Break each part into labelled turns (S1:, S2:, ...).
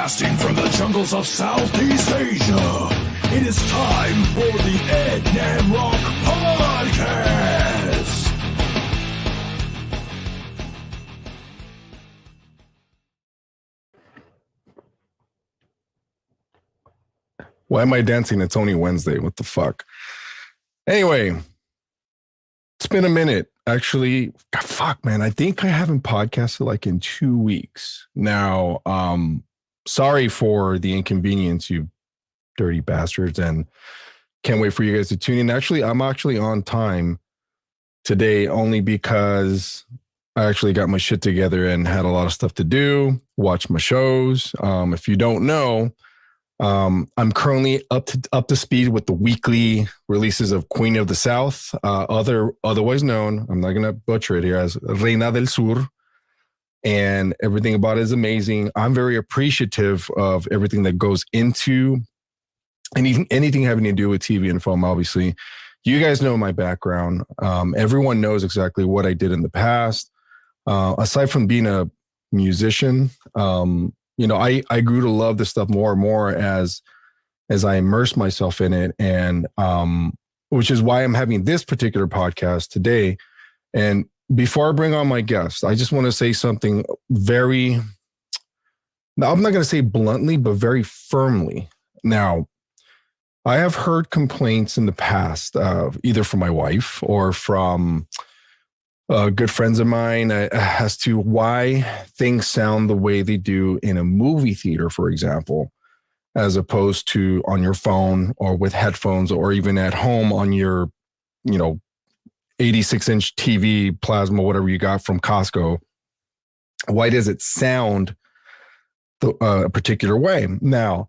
S1: Broadcasting from the jungles of Southeast Asia, it is time for the Ed Namrock Podcast.
S2: Why am I dancing? It's only Wednesday. What the fuck? Anyway, it's been a minute. Actually, fuck, man. I think I haven't podcasted like in 2 weeks. Now, sorry for the inconvenience, you dirty bastards, and can't wait for you guys to tune in. Actually, I'm actually on time today only because I actually got my shit together and had a lot of stuff to do, watch my shows. If you don't know, I'm currently up to speed with the weekly releases of Queen of the South, otherwise known, I'm not going to butcher it here, as Reina del Sur. And everything about it is amazing. I'm very appreciative of everything that goes into anything having to do with TV and film, obviously. You guys know my background. Everyone knows exactly what I did in the past. Aside from being a musician, I grew to love this stuff more and more as I immersed myself in it, and which is why I'm having this particular podcast today. And before I bring on my guest, I just want to say something very, I'm not going to say bluntly, but very firmly. Now, I have heard complaints in the past, either from my wife or from good friends of mine, as to why things sound the way they do in a movie theater, for example, as opposed to on your phone or with headphones or even at home on your, 86-inch TV, plasma, whatever you got from Costco. Why does it sound a particular way? Now,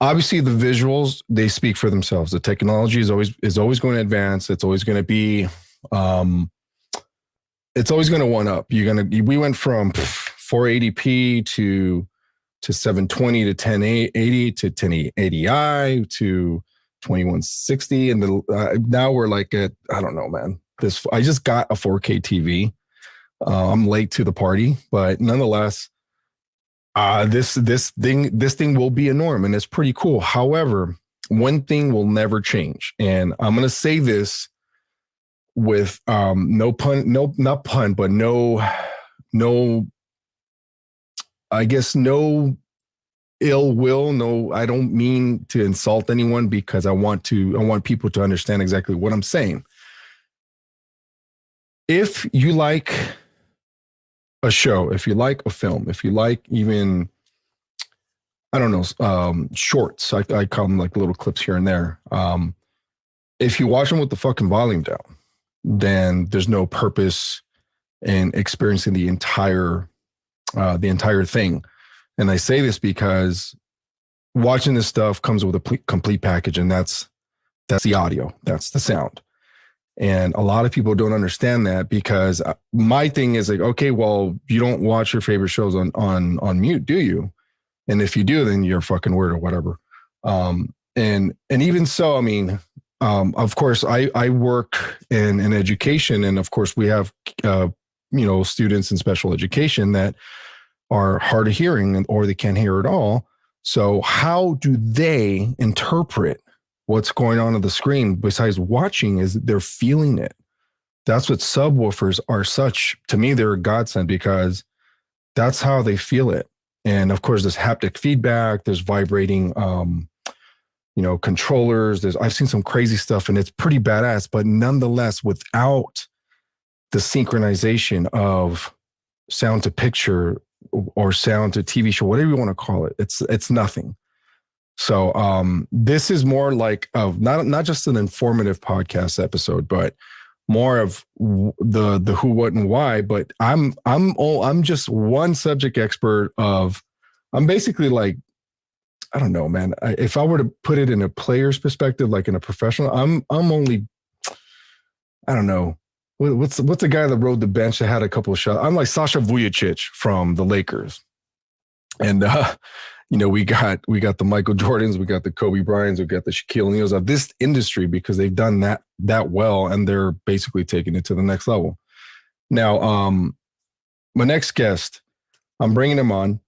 S2: obviously, the visuals, they speak for themselves. The technology is always going to advance. It's always going to be it's always going to one up. We went from 480p to 720 to 1080 to 1080i to 2160, and now we're like at, I don't know, man. I just got a 4K TV. I'm late to the party, but nonetheless, this thing will be a norm, and it's pretty cool. However, one thing will never change, and I'm gonna say this with no pun, not pun, but no, I guess no ill will. No, I don't mean to insult anyone, because I want people to understand exactly what I'm saying. If you like a show, if you like a film, if you like even, I don't know, shorts, I call them like little clips here and there. If you watch them with the fucking volume down, then there's no purpose in experiencing the entire thing. And I say this because watching this stuff comes with a complete package, and that's the audio, that's the sound. And a lot of people don't understand that, because my thing is like, okay, well, you don't watch your favorite shows on mute, do you? And if you do, then you're fucking weird or whatever. And even so, I mean, of course, I work in education, and of course we have students in special education that are hard of hearing or they can't hear at all. So how do they interpret what's going on the screen besides watching? Is they're feeling it. That's what subwoofers are. Such, to me, they're a godsend, because that's how they feel it. And of course, there's haptic feedback, there's vibrating controllers. I've seen some crazy stuff, and it's pretty badass, but nonetheless, without the synchronization of sound to picture or sound to TV show, whatever you want to call it, it's nothing. So this is more like not just an informative podcast episode, but more of the who, what, and why. But I'm just one subject expert of. I'm basically like, I don't know, man. If I were to put it in a player's perspective, like in a professional, I'm only, I don't know. What's the guy that rode the bench that had a couple of shots? I'm like Sasha Vujacic from the Lakers. And, we got the Michael Jordans, we got the Kobe Bryants, we got the Shaquille O'Neals of this industry, because they've done that well, and they're basically taking it to the next level. Now, my next guest, I'm bringing him on.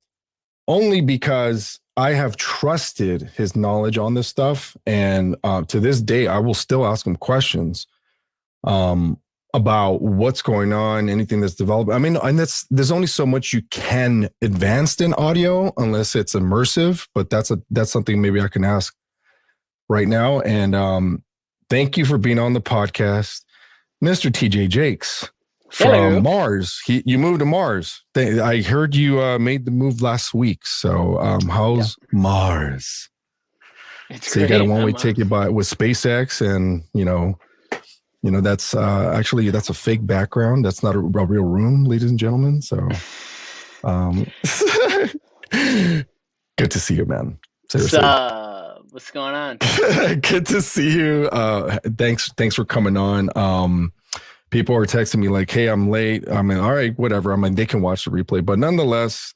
S2: only because I have trusted his knowledge on this stuff. And to this day, I will still ask him questions about what's going on, anything that's developed. I mean, and there's only so much you can advance in audio unless it's immersive, but that's something maybe I can ask right now. And thank you for being on the podcast, Mr. TJ Jacques from
S3: Hello.
S2: Mars. You moved to Mars. I heard you made the move last week. So how's Mars?
S3: It's
S2: so
S3: great.
S2: You got a one-way ticket with SpaceX, and that's actually that's a fake background. That's not a real room, ladies and gentlemen. So good to see you, man. Seriously.
S3: What's going on?
S2: Good to see you. Thanks for coming on. People are texting me like, hey, I'm late. I mean, all right, whatever. I mean, they can watch the replay, but nonetheless,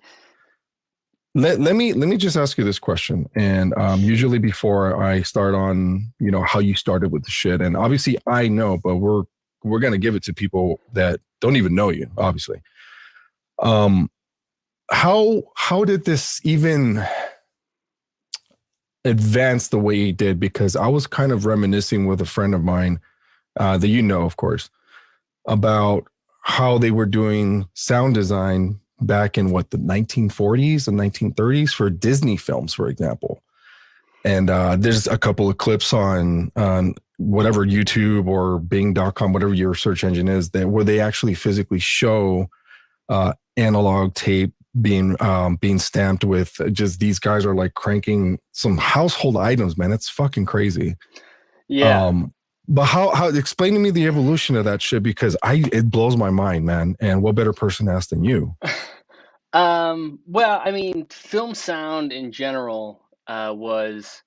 S2: let me just ask you this question. And usually before I start on, how you started with the shit, and obviously I know, but we're gonna give it to people that don't even know you, obviously. How did this even advance the way he did? Because I was kind of reminiscing with a friend of mine that of course, about how they were doing sound design back in the 1940s and 1930s for Disney films, for example. And there's a couple of clips on whatever YouTube or Bing.com, whatever your search engine is, where they actually physically show analog tape being stamped with just these guys are like cranking some household items, man. It's fucking crazy.
S3: Yeah.
S2: But how explain to me the evolution of that shit, because it blows my mind, man. And what better person to ask than you?
S3: Well, I mean, film sound in general was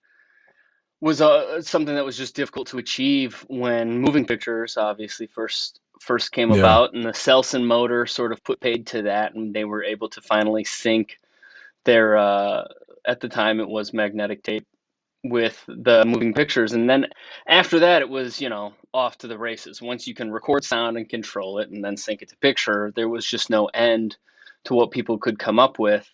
S3: something that was just difficult to achieve when moving pictures obviously first came about, and the Selson motor sort of put paid to that, and they were able to finally sync their at the time it was magnetic tape with the moving pictures. And then after that, it was, off to the races. Once you can record sound and control it and then sync it to picture, there was just no end to what people could come up with.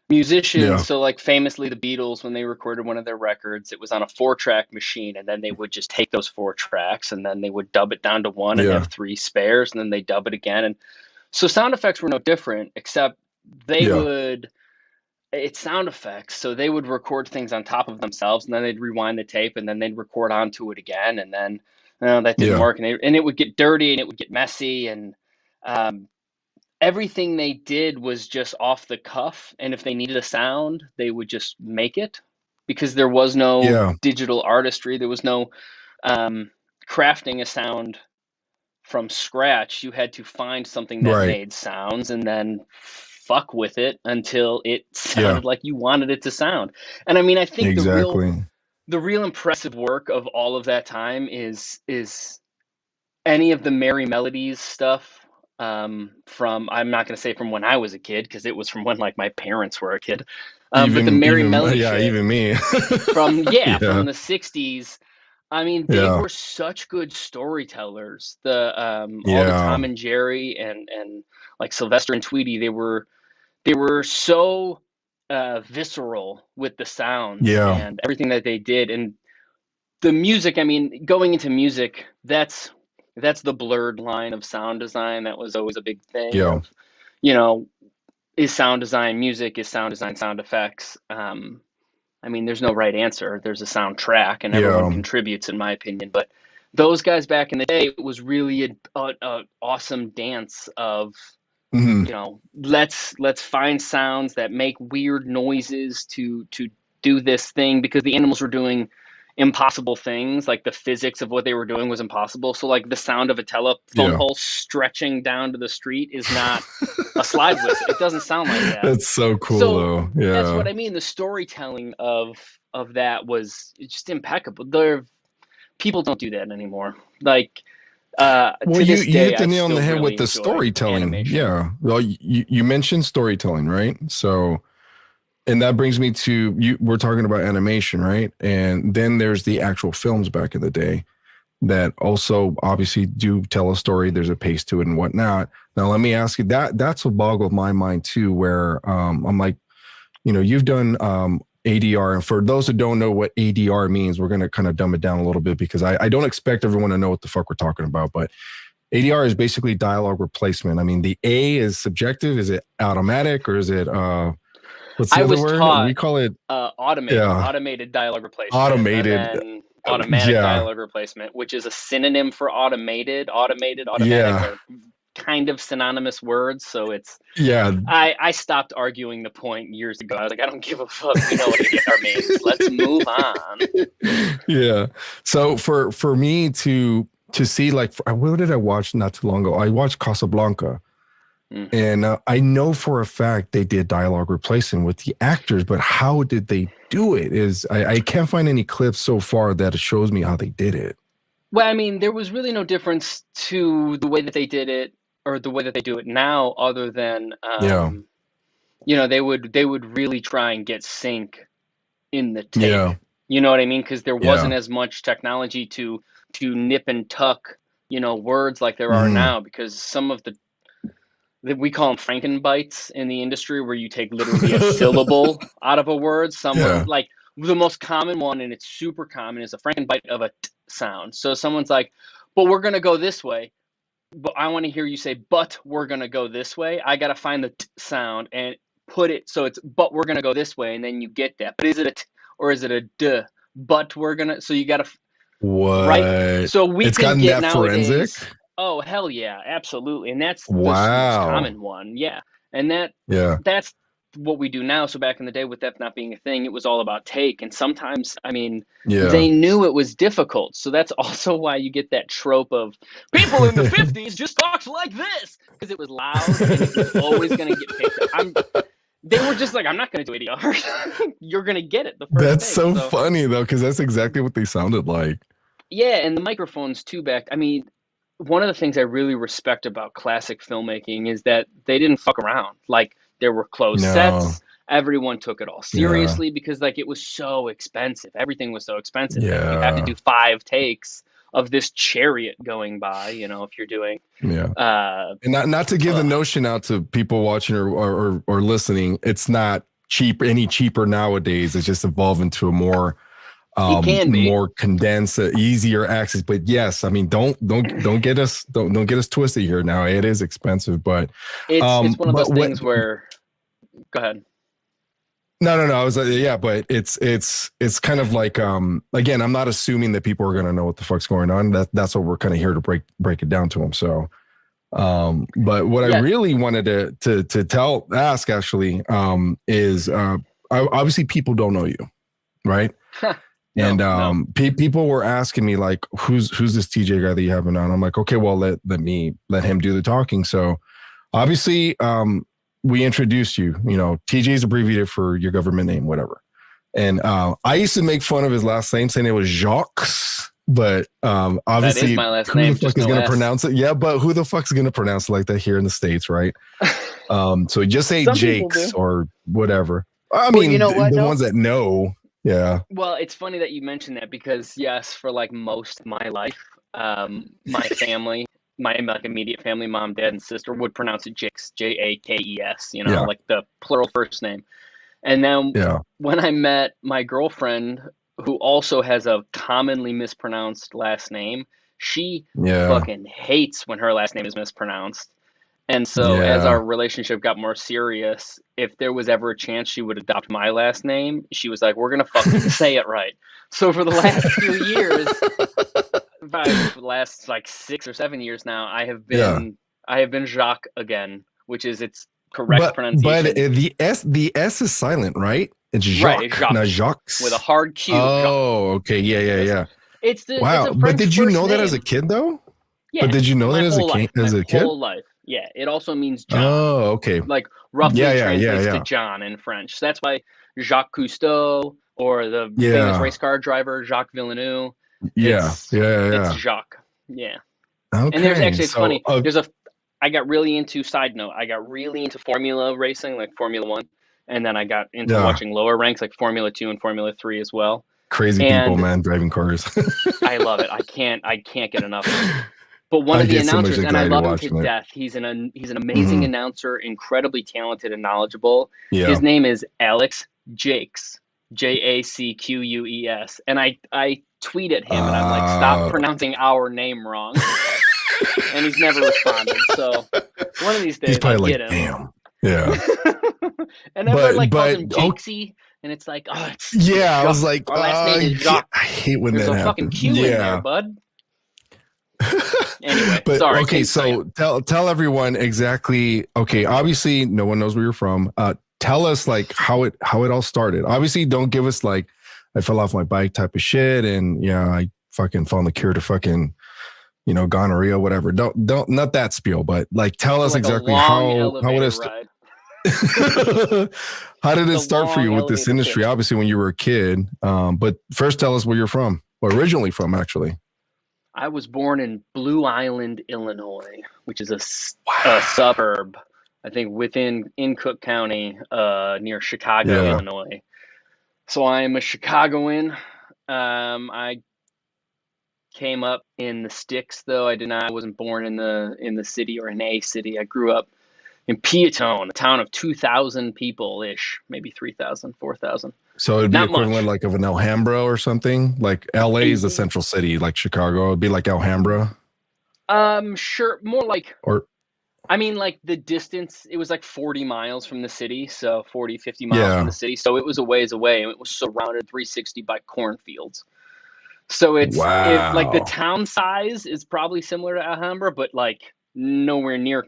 S3: Musicians, so like famously the Beatles, when they recorded one of their records, it was on a 4-track machine, and then they would just take those 4 tracks and then they would dub it down to 1 and have 3 spares, and then they dub it again. And so sound effects were no different, except it's sound effects. So they would record things on top of themselves, and then they'd rewind the tape, and then they'd record onto it again. And then that didn't work. And it would get dirty and it would get messy. And everything they did was just off the cuff. And if they needed a sound, they would just make it, because there was no digital artistry. There was no crafting a sound from scratch. You had to find something that made sounds and then fuck with it until it sounded like you wanted it to sound. And I mean, I think the real impressive work of all of that time is any of the Merry Melodies stuff from, I'm not going to say from when I was a kid, because it was from when like my parents were a kid. But the Merry Melody shit,
S2: even me
S3: from the 60s. I mean, they were such good storytellers. All the Tom and Jerry and like Sylvester and Tweety, they were so visceral with the sounds and everything that they did. And the music, I mean, going into music, that's the blurred line of sound design. That was always a big thing. Is sound design music? Is sound design sound effects? I mean, there's no right answer. There's a soundtrack, and everyone contributes, in my opinion. But those guys back in the day, it was really an awesome dance of, let's find sounds that make weird noises to do this thing, because the animals were doing impossible things. Like the physics of what they were doing was impossible. So like the sound of a telephone pole stretching down to the street is not a slide whistle. It doesn't sound like that.
S2: That's so cool, though. Yeah,
S3: that's what I mean. The storytelling of that was just impeccable. People don't do that anymore. Like,
S2: well, you hit the nail on the head with the storytelling.
S3: Animation.
S2: Yeah. Well, you mentioned storytelling, right? So, and that brings me to we're talking about animation, right? And then there's the actual films back in the day that also obviously do tell a story. There's a pace to it and whatnot. Now, let me ask you that's what boggled my mind too, where I'm like, you've done ADR, and for those who don't know what ADR means, we're going to kind of dumb it down a little bit because I don't expect everyone to know what the fuck we're talking about, but ADR is basically dialogue replacement. I mean, the A is subjective. Is it automatic or is it what's the
S3: I
S2: other
S3: was
S2: word?
S3: taught
S2: We call it
S3: automated dialogue replacement,
S2: automated.
S3: and then automatic dialogue replacement, which is a synonym for automated, automatic are kind of synonymous words. So it's I stopped arguing the point years ago. I was like, I don't give a fuck. We know what ADR means. Let's move on.
S2: Yeah. So for me to see, like, what did I watch not too long ago? I watched Casablanca. And I know for a fact they did dialogue replacement with the actors, but how did they do it? I can't find any clips so far that shows me how they did it.
S3: Well, I mean, there was really no difference to the way that they did it or the way that they do it now, other than they would really try and get sync in the take.
S2: Yeah.
S3: You know what I mean? Because there wasn't as much technology to nip and tuck, words like there are now, because some of we call them Frankenbites in the industry, where you take literally a syllable out of a word. Like the most common one, and it's super common, is a Frankenbite of a t sound. So someone's like, but we're going to go this way. But I want to hear you say, but we're going to go this way. I got to find the t sound and put it so it's, but we're going to go this way. And then you get that. But is it a t or is it a d? But we're going to, so you got to.
S2: What?
S3: Right. So we can get nowadays.
S2: Forensic?
S3: Oh, hell yeah, absolutely. And that's the
S2: wow.
S3: most common one. Yeah. And that's what we do now. So back in the day, with that not being a thing, it was all about take. And sometimes, I mean, they knew it was difficult. So that's also why you get that trope of people in the 50s just talked like this, because it was loud and it was always going to get picked up. They were just like, I'm not going to do ADR. You're going to get it the first
S2: That's
S3: take.
S2: so funny, though, because that's exactly what they sounded like.
S3: Yeah. And the microphones, too, I mean, one of the things I really respect about classic filmmaking is that they didn't fuck around. Like, there were closed sets. Everyone took it all seriously because, like, it was so expensive. Everything was so expensive. You have to do 5 takes of this chariot going by, if you're doing.
S2: And not to give the notion out to people watching or listening, it's not any cheaper nowadays. It's just evolved into a more more condensed, easier access. But yes, I mean, don't get us twisted here. Now it is expensive, but
S3: it's one of those things where. Go ahead.
S2: No. I was but it's kind of like again, I'm not assuming that people are gonna know what the fuck's going on. That's what we're kind of here to break it down to them. So, but what I really wanted to ask actually is obviously people don't know you, right? And people were asking me like, who's this TJ guy that you have on? I'm like, okay, well let him do the talking. So obviously we introduced you, TJ is abbreviated for your government name, whatever. And I used to make fun of his last name, saying it was Jacques, but obviously
S3: that is my last
S2: who
S3: name,
S2: the fuck is going to pronounce it? Yeah, but who the fuck's going to pronounce it like that here in the States, right? So just say Jakes or whatever. I mean, the ones that know. Yeah.
S3: Well, it's funny that you mentioned that, because yes, for like most of my life, my family, my like immediate family, mom, dad, and sister would pronounce it Jakes, Jakes, like the plural first name. And then when I met my girlfriend, who also has a commonly mispronounced last name, she fucking hates when her last name is mispronounced. And so as our relationship got more serious, if there was ever a chance she would adopt my last name, she was like, we're going to fucking say it right. So for the last few years, the last like 6 or 7 years now, I have been Jacques again, which is its correct pronunciation.
S2: But the S is silent, right? It's Jacques,
S3: right, it's Jacques,
S2: not Jacques.
S3: with a hard Q.
S2: Oh, okay. Yeah.
S3: It's
S2: wow. But did you know that as a kid, though?
S3: Yeah.
S2: But did you know that as a kid?
S3: Whole life. Yeah. It also means John.
S2: Oh, okay.
S3: Like roughly translates to John in French. So that's why Jacques Cousteau, or the famous race car driver Jacques Villeneuve. It's Jacques. Yeah.
S2: Okay.
S3: And there's actually, it's funny. I got really into Formula racing, like Formula 1. And then I got into watching lower ranks, like Formula 2 and Formula 3 as well.
S2: Crazy people, man, driving cars.
S3: I love it. I can't get enough of it. But one
S2: I
S3: of the
S2: get so much
S3: announcers, and I
S2: anxiety
S3: love him to
S2: watching it.
S3: death. He's an amazing
S2: Mhm.
S3: announcer, incredibly talented and knowledgeable.
S2: Yeah.
S3: His name is Alex Jacques, Jacques, and I tweet at him and I'm like, stop
S2: Uh,
S3: pronouncing our name wrong, and he's never responded. So one of these
S2: he's
S3: days I'll
S2: probably
S3: get
S2: like,
S3: him.
S2: damn. Yeah.
S3: And everyone like calls
S2: But
S3: him
S2: oh
S3: Jakesy, and it's like, oh, it's
S2: yeah, I was
S3: Jacques.
S2: like,
S3: Our last name is
S2: yeah,
S3: Jacques.
S2: I hate when
S3: There's
S2: that
S3: a fucking
S2: happens.
S3: Q in there,
S2: Yeah.
S3: bud. Anyway,
S2: But
S3: sorry.
S2: okay, so tell everyone exactly. Okay, obviously no one knows where you're from. Tell us like how it all started. Obviously, don't give us like I fell off my bike type of shit, and yeah, I fucking found the cure to fucking gonorrhea, whatever. Don't not that spiel, but like tell us
S3: like
S2: exactly
S3: a long
S2: how it
S3: elevator
S2: is.
S3: ride.
S2: How did
S3: It's
S2: it
S3: a
S2: start for
S3: long
S2: you with this
S3: elevator
S2: industry?
S3: pitch.
S2: Obviously, when you were a kid, but first tell us where you're from, or originally from, actually.
S3: I was born in Blue Island, Illinois, which is a suburb, I think, in Cook County, near Chicago,
S2: Yeah.
S3: Illinois. So I'm a Chicagoan. I came up in the sticks, though. I wasn't born in the city or in a city. I grew up in Peatone, a town of 2,000 people ish, maybe 3,000, 4,000.
S2: So it'd be
S3: Not
S2: equivalent
S3: much.
S2: like of an Alhambra or something. Like LA is the central city, like Chicago. It'd be like Alhambra.
S3: Sure, more like,
S2: Or
S3: I mean, like the distance, it was like 40 miles from the city, so 40, 50 miles from
S2: yeah.
S3: the city. So it was a ways away, and it was surrounded 360 by cornfields. So it like the
S2: Wow.
S3: town size is probably similar to Alhambra, but like nowhere near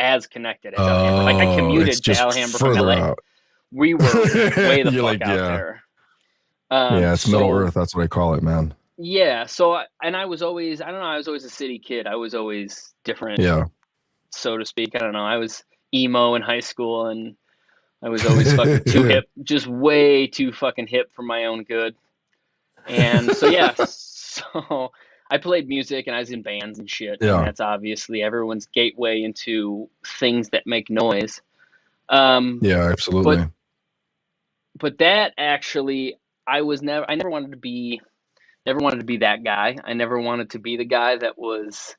S3: as connected as Alhambra. Like I
S2: Oh, it's
S3: commuted to
S2: just
S3: Alhambra from
S2: further
S3: LA.
S2: out.
S3: We were way the
S2: You're
S3: fuck
S2: like,
S3: out
S2: yeah.
S3: there.
S2: Yeah, it's Middle
S3: So
S2: Earth. That's what I call it, man.
S3: yeah, so and I was always, I don't know, I was always a city kid. I was always different,
S2: Yeah.
S3: so to speak. I don't know. I was emo in high school, and I was always fucking too hip, just way too fucking hip for my own good. And so yeah, so I played music and I was in bands and shit, and
S2: Yeah.
S3: that's obviously everyone's gateway into things that make noise.
S2: Yeah,
S3: But
S2: absolutely.
S3: that actually, I never wanted to be that guy. I never wanted to be the guy that was,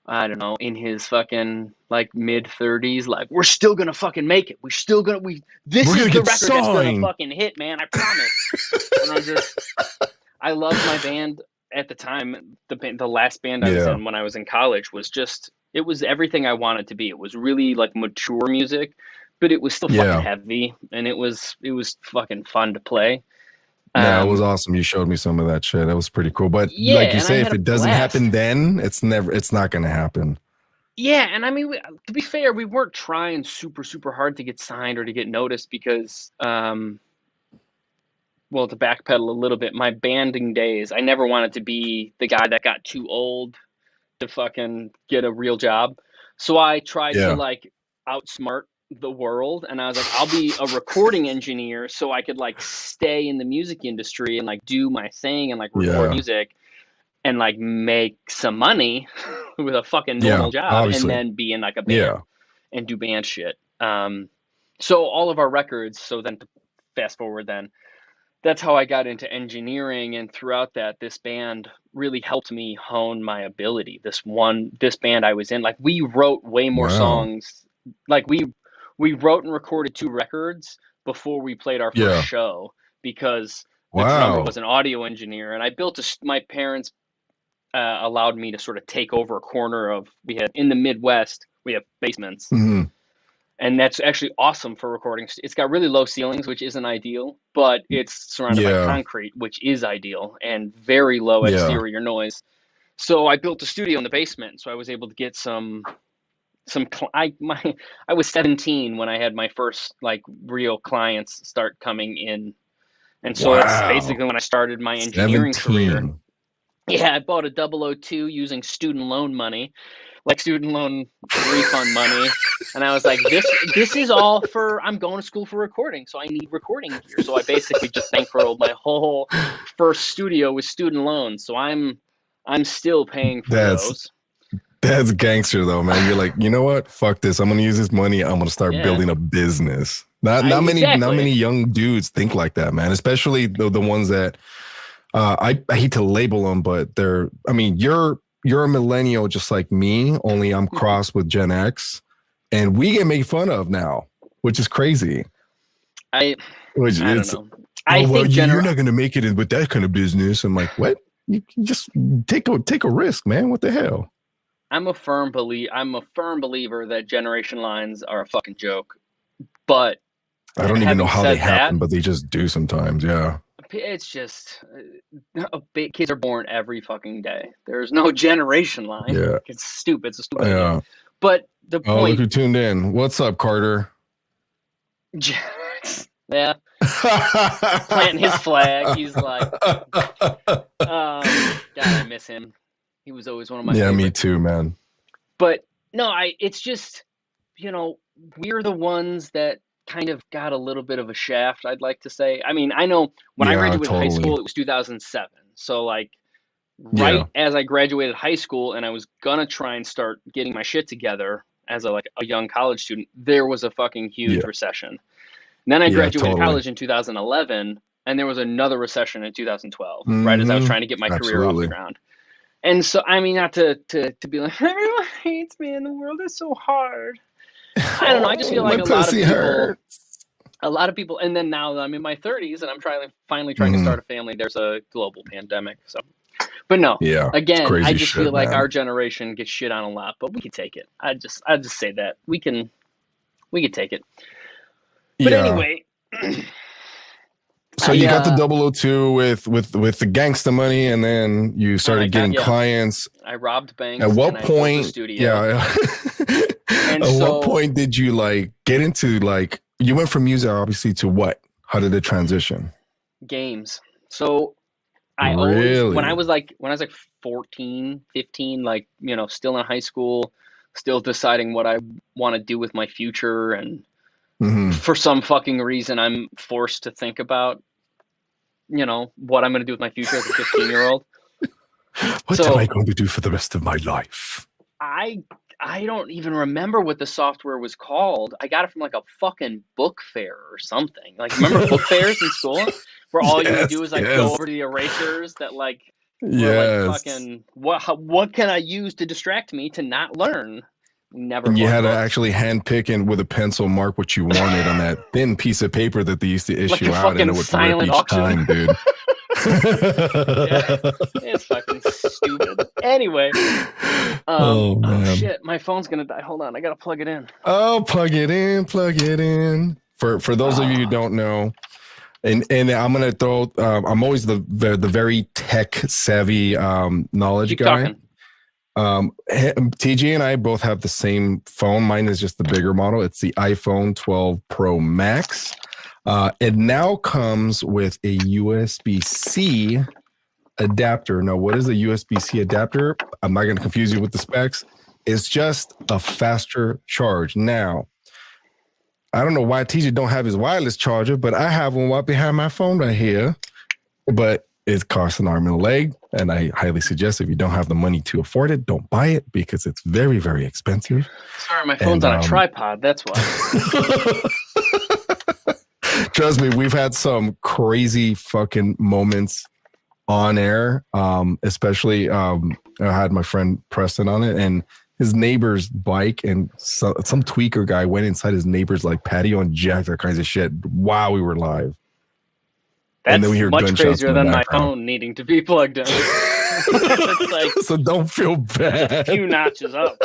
S3: I don't know, in his fucking like mid-30s, like we're still gonna fucking make it. This
S2: We're
S3: is
S2: gonna
S3: the
S2: get
S3: record that's gonna
S2: signed.
S3: fucking hit, man. I promise. And I loved my band at the time. The last band I was
S2: Yeah.
S3: in when I was in college was it was everything I wanted to be. It was really like mature music, but it was still fucking
S2: Yeah.
S3: heavy, and it was fucking fun to play.
S2: No, it was awesome. You showed me some of that shit. That was pretty cool. But
S3: Yeah,
S2: like you
S3: and I
S2: say,
S3: had
S2: if
S3: a
S2: it doesn't
S3: blast.
S2: happen then, it's not gonna happen.
S3: Yeah, and I mean, to be fair, we weren't trying super, super hard to get signed or to get noticed because, well, to backpedal a little bit, my banding days, I never wanted to be the guy that got too old to fucking get a real job. So I tried to
S2: Yeah.
S3: like outsmart the world, and I was like, I'll be a recording engineer so I could like stay in the music industry and like do my thing and like record
S2: Yeah.
S3: music and like make some money with a fucking
S2: Yeah.
S3: normal job, and
S2: Obviously.
S3: then be in like a band
S2: Yeah.
S3: and do band shit. So all of our records, so then to fast forward then, that's how I got into engineering, and throughout that, this band really helped me hone my ability. This band I was in, like we wrote way more
S2: Wow.
S3: songs. Like we wrote and recorded 2 records before we played our first
S2: Yeah.
S3: show because the drummer
S2: Wow.
S3: was an audio engineer, and my parents allowed me to sort of take over a corner of, we had in the Midwest, we have basements,
S2: hmm
S3: and that's actually awesome for recording. It's got really low ceilings, which isn't ideal, but it's surrounded by
S2: Yeah.
S3: concrete, which is ideal, and very low
S2: Yeah.
S3: exterior noise. So I built a studio in the basement, so I was able to get I was 17 when I had my first like real clients start coming in. And so that's
S2: Wow.
S3: basically when I started my engineering career.
S2: 17.
S3: Yeah, I bought a 002 using student loan money, like student loan refund money. And I was like, this is all for, I'm going to school for recording, so I need recording gear. So I basically just bankrolled my whole first studio with student loans. So I'm still paying for those.
S2: That's gangster though, man. You're like, you know what? Fuck this. I'm gonna use this money. I'm gonna start
S3: Yeah.
S2: building a business. Not
S3: Exactly.
S2: many young dudes think like that, man. Especially the ones that I hate to label them, but you're you're a millennial just like me, only I'm crossed with Gen X, and we get made fun of now, which is crazy.
S3: I don't know. I
S2: well,
S3: think
S2: you're not going to make it in with that kind of business. I'm like, what? You just take a risk, man. What the hell?
S3: I'm a firm believer that generation lines are a fucking joke. But
S2: I don't even know how they happen, but they just do sometimes. Yeah.
S3: It's just kids are born every fucking day. There's no generation line.
S2: Yeah.
S3: It's stupid. It's a stupid
S2: idea.
S3: idea. But the point.
S2: Oh, look who tuned in. What's up, Carter?
S3: Yeah. Planting his flag. He's like, God, I miss him. He was always one of my favorites.
S2: Me too, man.
S3: But no, it's just, we're the ones that kind of got a little bit of a shaft, I'd like to say. I mean, I know when I graduated high school, it was 2007. So like as I graduated high school and I was going to try and start getting my shit together as a young college student, there was a fucking huge recession. And then I graduated college in 2011 and there was another recession in 2012, right as I was trying to get my career off the ground. And so, I mean, not to be like, everyone hates me and the world is so hard. I don't know. I just feel like a lot of people, and then now I'm in my 30s and I'm finally trying to start a family. There's a global pandemic. So, but no, again, I just feel like our generation gets shit on a lot, but we can take it. I just say that we can take it. But anyway.
S2: So you got the 002 with the gangsta money, and then you started getting clients.
S3: I robbed banks.
S2: At what point?
S3: Studio.
S2: What point did you get into you went from music obviously to what? How did it transition?
S3: Games. So I always when I was 14, 15, still in high school, still deciding what I want to do with my future, and for some fucking reason I'm forced to think about what I'm going to do with my future as a 15-year-old.
S2: What am I going to do for the rest of my life?
S3: I don't even remember what the software was called. I got it from a fucking book fair or something. Remember book fairs in school where all you would do is go over to the erasers that were fucking what can I use to distract me to not learn? Never.
S2: And you had to actually handpick and with a pencil mark what you wanted on that thin piece of paper that they used to issue out, and it would rip each time, dude.
S3: It's fucking stupid. Anyway, oh shit, my phone's gonna die. Hold on, I gotta plug it in.
S2: Oh, plug it in. For those of you who don't know, and I'm gonna throw. I'm always the very tech savvy knowledge
S3: Keep
S2: guy.
S3: Talking.
S2: TJ and I both have the same phone. Mine is just the bigger model. It's the iPhone 12 Pro Max. It now comes with a USB-C adapter. Now, what is a USB-C adapter? I'm not going to confuse you with the specs. It's just a faster charge. Now, I don't know why TJ don't have his wireless charger, but I have one right behind my phone right here. But it costs an arm and a leg, and I highly suggest if you don't have the money to afford it, don't buy it because it's very, very expensive.
S3: Sorry, my phone's on a tripod. That's why.
S2: Trust me, we've had some crazy fucking moments on air, especially I had my friend Preston on it, and his neighbor's bike, and some tweaker guy went inside his neighbor's patio and jacked that kinds of shit while we were live.
S3: That's
S2: and then we hear
S3: much crazier than my phone needing to be plugged in. It's
S2: so don't feel bad.
S3: A few notches up.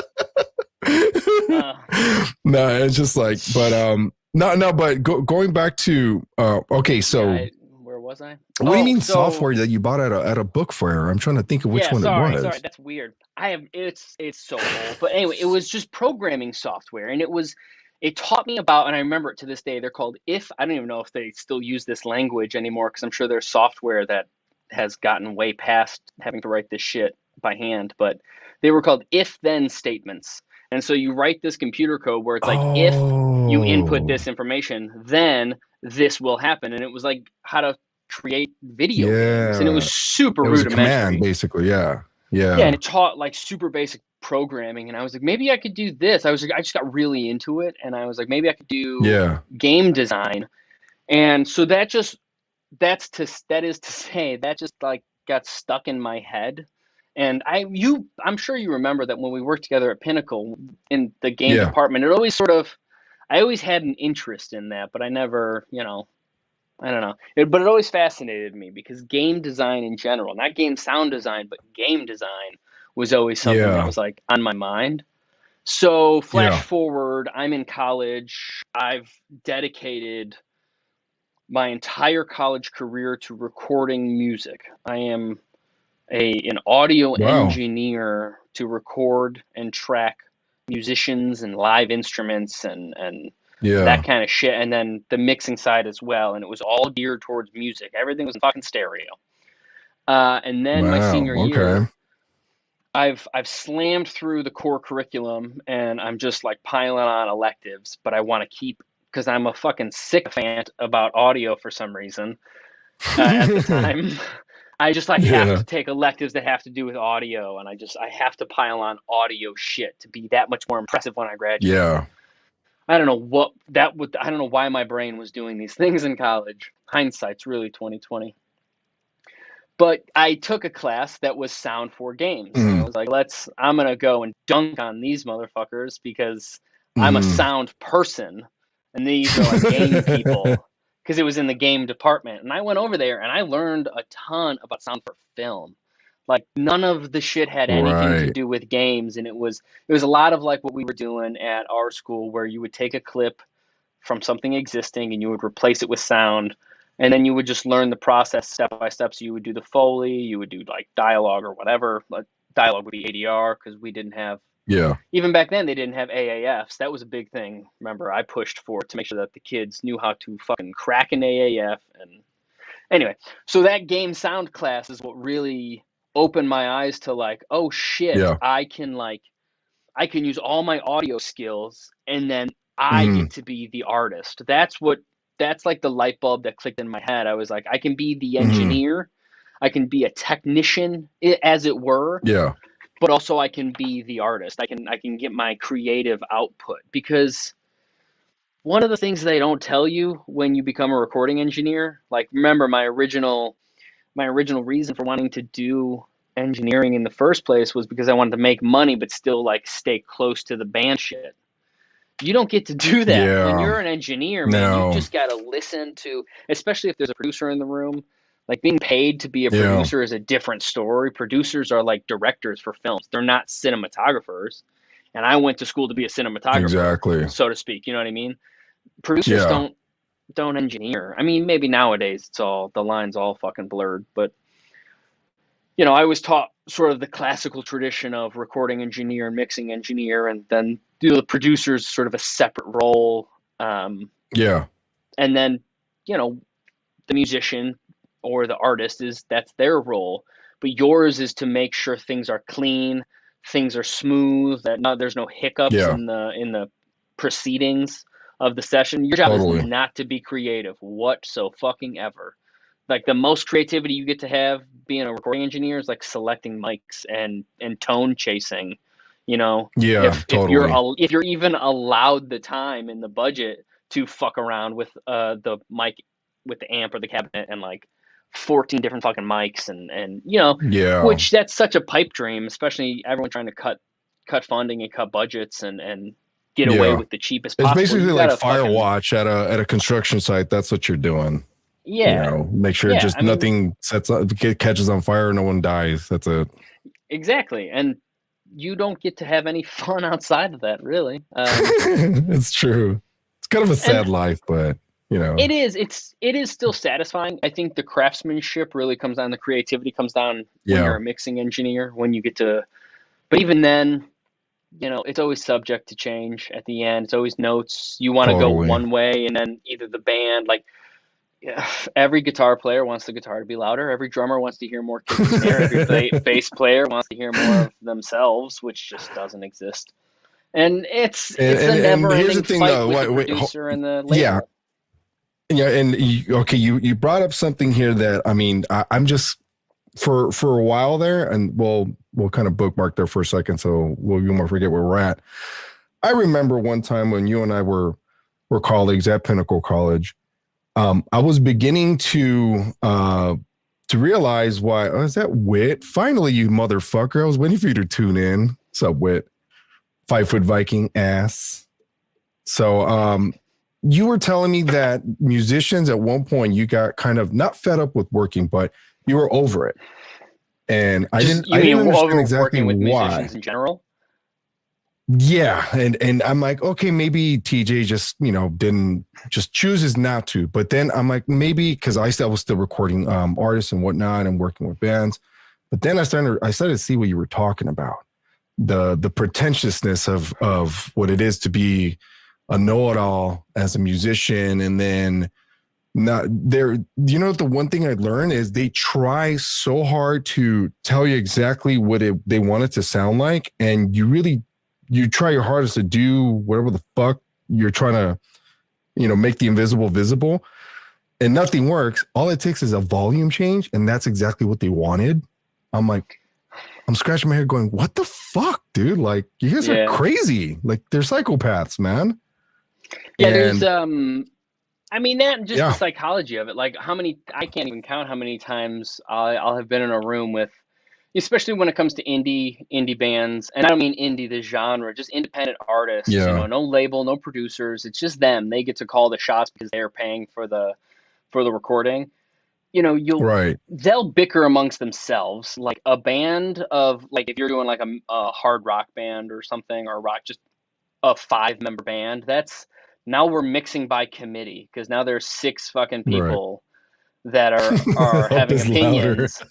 S2: No, it's just but going back to okay, so
S3: where was I?
S2: What do you mean software that you bought at a book fair? I'm trying to think of which one it was.
S3: Sorry, that's weird. It's so old, but anyway, it was just programming software, and it taught me about, and I remember it to this day. They're called I don't even know if they still use this language anymore, because I'm sure there's software that has gotten way past having to write this shit by hand, but they were called if-then statements. And so you write this computer code where it's if you input this information, then this will happen. And it was how to create video games. And it was super rudimentary.
S2: Command, basically, yeah.
S3: Yeah, and it taught super basic programming, and I was maybe I could do this. I just got really into it, and I was maybe I could do game design. And so that is to say that just got stuck in my head, And I'm sure you remember that when we worked together at Pinnacle in the game
S2: Yeah.
S3: department, I always had an interest in that, but I never, I don't know. But it always fascinated me because game design in general, not game sound design, but game design was always something that
S2: Yeah.
S3: was like on my mind. So flash
S2: Yeah.
S3: forward, I'm in college. I've dedicated my entire college career to recording music. I am an audio
S2: Wow.
S3: engineer to record and track musicians and live instruments and that
S2: Yeah.
S3: kind of shit, and then the mixing side as well. And it was all geared towards music. Everything was in fucking stereo. And then my
S2: Wow.
S3: senior
S2: Okay.
S3: year, I've slammed through the core curriculum, and I'm just like piling on electives. But I want to keep because I'm a fucking sycophant about audio for some reason at the time. I just like have
S2: Yeah.
S3: to take electives that have to do with audio, and I have to pile on audio shit to be that much more impressive when I graduate.
S2: Yeah.
S3: I don't know what that would. I don't know why my brain was doing these things in college. Hindsight's really 2020. But I took a class that was sound for games, and I
S2: Mm.
S3: was like, I'm gonna go and dunk on these motherfuckers because I'm a
S2: Mm.
S3: sound person, and these are like game people. Because it was in the game department, and I went over there and I learned a ton about sound for film. Like none of the shit had anything to
S2: Right.
S3: do with games, and it was a lot of like what we were doing at our school, where you would take a clip from something existing and you would replace it with sound, and then you would just learn the process step by step. So you would do the Foley, you would do like dialogue or whatever. Like dialogue would be ADR because we didn't have,
S2: Yeah.
S3: even back then they didn't have AAFs. That was a big thing. Remember, I pushed for to make sure that the kids knew how to fucking crack an AAF. And anyway, so that game sound class is what really opened my eyes to like, oh shit,
S2: Yeah.
S3: I can use all my audio skills, and then I
S2: Mm.
S3: get to be the artist. That's like the light bulb that clicked in my head. I was like, I can be the
S2: Mm.
S3: engineer, I can be a technician, as it were,
S2: Yeah.
S3: but also I can be the artist. I can get my creative output, because one of the things they don't tell you when you become a recording engineer, like remember my original reason for wanting to do engineering in the first place was because I wanted to make money but still like stay close to the band shit. You don't get to do that when
S2: Yeah.
S3: you're an engineer, man. You
S2: No.
S3: just got to listen to, especially if there's a producer in the room. Like being paid to be a
S2: Yeah.
S3: producer is a different story. Producers are like directors for films. They're not cinematographers. And I went to school to be a cinematographer,
S2: Exactly.
S3: so to speak. You know what I mean? Producers
S2: Yeah.
S3: don't engineer. I mean, maybe nowadays it's all the lines all fucking blurred, but I was taught sort of the classical tradition of recording engineer and mixing engineer, and then the producer's sort of a separate role.
S2: Yeah.
S3: And then, you know, the musician or the artist that's their role, but yours is to make sure things are clean, things are smooth, that there's no hiccups
S2: Yeah.
S3: in the proceedings of the session. Your job is
S2: Totally.
S3: not to be creative whatsoever. Like the most creativity you get to have being a recording engineer is like selecting mics and tone chasing. You know,
S2: Yeah. Totally.
S3: if you're even allowed the time and the budget to fuck around with the mic, with the amp or the cabinet, and like 14 different fucking mics, and
S2: Yeah.
S3: which that's such a pipe dream, especially everyone trying to cut funding and cut budgets and get away
S2: Yeah.
S3: with the cheapest
S2: It's
S3: possible.
S2: basically
S3: You
S2: like
S3: gotta
S2: fire
S3: fucking,
S2: watch at a construction site. That's what you're doing.
S3: yeah,
S2: Make sure
S3: yeah.
S2: just
S3: I mean,
S2: nothing catches on fire, no one dies. That's it.
S3: exactly. And you don't get to have any fun outside of that, really.
S2: It's true. It's kind of a
S3: And
S2: sad life, but
S3: it is still satisfying. I think the craftsmanship really comes down, the creativity comes down when you're
S2: yeah,
S3: a mixing engineer, when you get to, but even then, it's always subject to change at the end. It's always notes. You want to go
S2: totally.
S3: one way, and then either the band, like, yeah, every guitar player wants the guitar to be louder. Every drummer wants to hear more kick and snare. Every bass player wants to hear more of themselves, which just doesn't exist. And it's a
S2: And here's the
S3: never-ending
S2: thing,
S3: fight
S2: though.
S3: with the
S2: Wait,
S3: producer and the
S2: yeah,
S3: label.
S2: yeah, and you brought up something here that I mean, I'm just for a while there, and we'll kind of bookmark there for a second, so you won't forget where we're at. I remember one time when you and I were colleagues at Pinnacle College. I was beginning to to realize why, oh, is that Wit? Finally, you motherfucker. I was waiting for you to tune in. What's up, Wit? 5 foot Viking ass. So you were telling me that musicians at one point you got kind of not fed up with working, but you were over it. And I didn't understand exactly
S3: with
S2: why.
S3: Musicians in general?
S2: Yeah. And I'm like, okay, maybe TJ just, just chooses not to. But then I'm like, maybe because I was still recording artists and whatnot and working with bands. But then I started to see what you were talking about. The pretentiousness of what it is to be a know-it-all as a musician. And then not there, the one thing I learned is they try so hard to tell you exactly what they want it to sound like. And you try your hardest to do whatever the fuck you're trying to, make the invisible visible, and nothing works. All it takes is a volume change. And that's exactly what they wanted. I'm like, I'm scratching my head going, what the fuck, dude? Like, you guys are crazy. Like, they're psychopaths, man.
S3: Yeah, there's, that just the psychology of it. Like, I can't even count how many times I'll have been in a room with, especially when it comes to indie bands. And I don't mean indie, the genre, just independent artists, no label, no producers. It's just them. They get to call the shots because they're paying for the recording. They'll bicker amongst themselves. Like a band of, like, if you're doing like a hard rock band or something, or rock, just a 5-member band, now we're mixing by committee, because now there's 6 fucking people that are having opinions.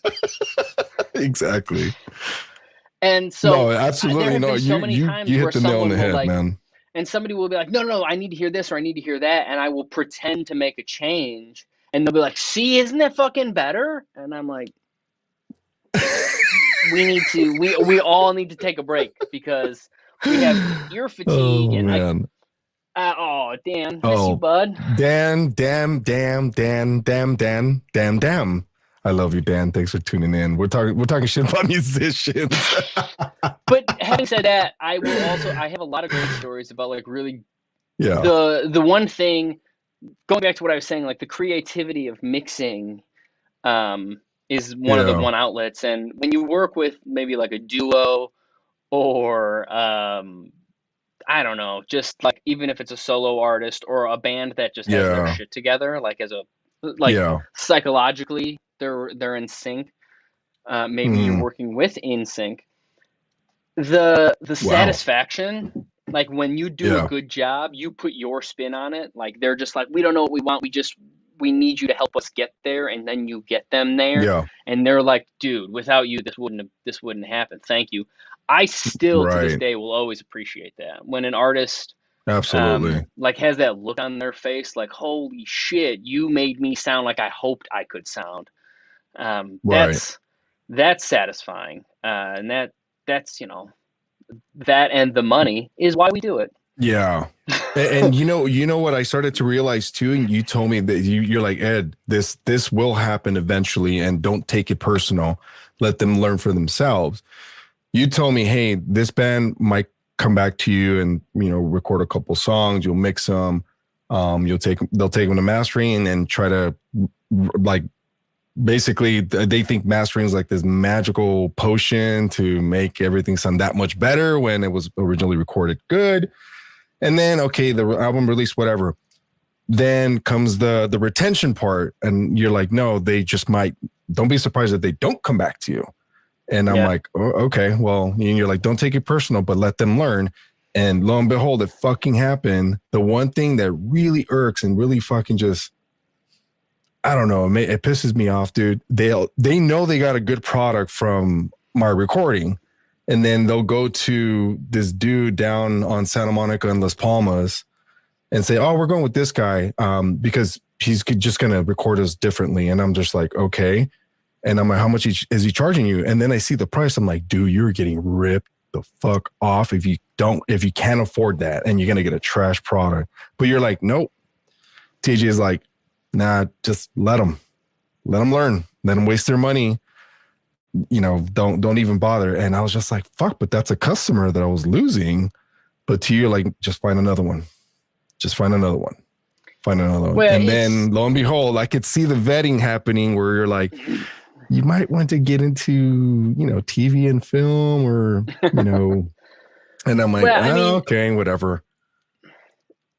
S2: Exactly.
S3: And so
S2: no, absolutely
S3: there have
S2: no.
S3: been so many times
S2: you
S3: where
S2: hit the nail on the head,
S3: like,
S2: man.
S3: And somebody will be like, no, I need to hear this or I need to hear that, and I will pretend to make a change, and they'll be like, "See, isn't that fucking better?" And I'm like, we all need to take a break, because we have ear fatigue.
S2: Oh, man.
S3: Dan, miss you, bud.
S2: Dan. I love you, Dan. Thanks for tuning in. We're talking shit about musicians.
S3: But having said that, I have a lot of great stories about, like, really the one thing, going back to what I was saying, like the creativity of mixing is one of the one outlets. And when you work with maybe like a duo or I don't know, just like, even if it's a solo artist or a band that just has their shit together, like psychologically they're in sync. Maybe you're working with in sync. The satisfaction, like when you do a good job, you put your spin on it. Like, they're just like, we don't know what we want. We need you to help us get there. And then you get them there. Yeah. And they're like, dude, without you, this wouldn't happen. Thank you. I still to this day will always appreciate that when an artist
S2: absolutely
S3: like has that look on their face, like, holy shit, you made me sound like I hoped I could sound. That's satisfying. And that's that, and the money is why we do it.
S2: Yeah. And you know what I started to realize too, and you told me that you're like, Ed, this will happen eventually, and don't take it personal. Let them learn for themselves. You told me, hey, this band might come back to you and, record a couple songs, you'll mix them, they'll take them to mastering and try to, like, basically they think mastering is like this magical potion to make everything sound that much better when it was originally recorded good. And then, okay, the album release, whatever. Then comes the retention part, and you're like, no, they just might. Don't be surprised if they don't come back to you. And I'm like, oh, okay, well, and you're like, don't take it personal, but let them learn. And lo and behold, it fucking happened. The one thing that really irks and really fucking just, I don't know, it pisses me off, dude. They know they got a good product from my recording, and then they'll go to this dude down on Santa Monica and Las Palmas and say, oh, we're going with this guy because he's just going to record us differently. And I'm just like, okay. And I'm like, how much is he charging you? And then I see the price. I'm like, dude, you're getting ripped the fuck off if you can't afford that, and you're going to get a trash product. But you're like, nope. TJ is like, nah, just let them learn, let them waste their money. Don't even bother. And I was just like, fuck, but that's a customer that I was losing. But to you, like, just find another one. Well, and then lo and behold, I could see the vetting happening where you're like, you might want to get into, TV and film or, and I'm like,
S3: Well, I mean,
S2: okay, whatever.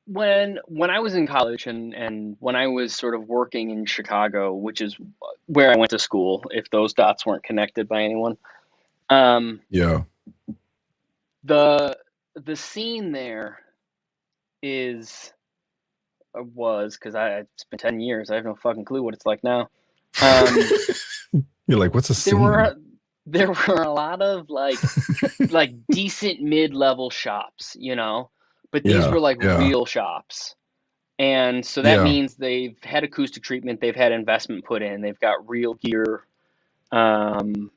S3: when I was in college and when I was sort of working in Chicago, which is where I went to school, if those dots weren't connected by anyone,
S2: Yeah.
S3: the scene there is was because it's been 10 years. I have no fucking clue what it's like now.
S2: You're like, what's a
S3: There
S2: scene?
S3: there were a lot of like decent mid-level shops, but these were like
S2: Yeah.
S3: real shops. And so that
S2: Yeah.
S3: means they've had acoustic treatment, they've had investment put in, they've got real gear,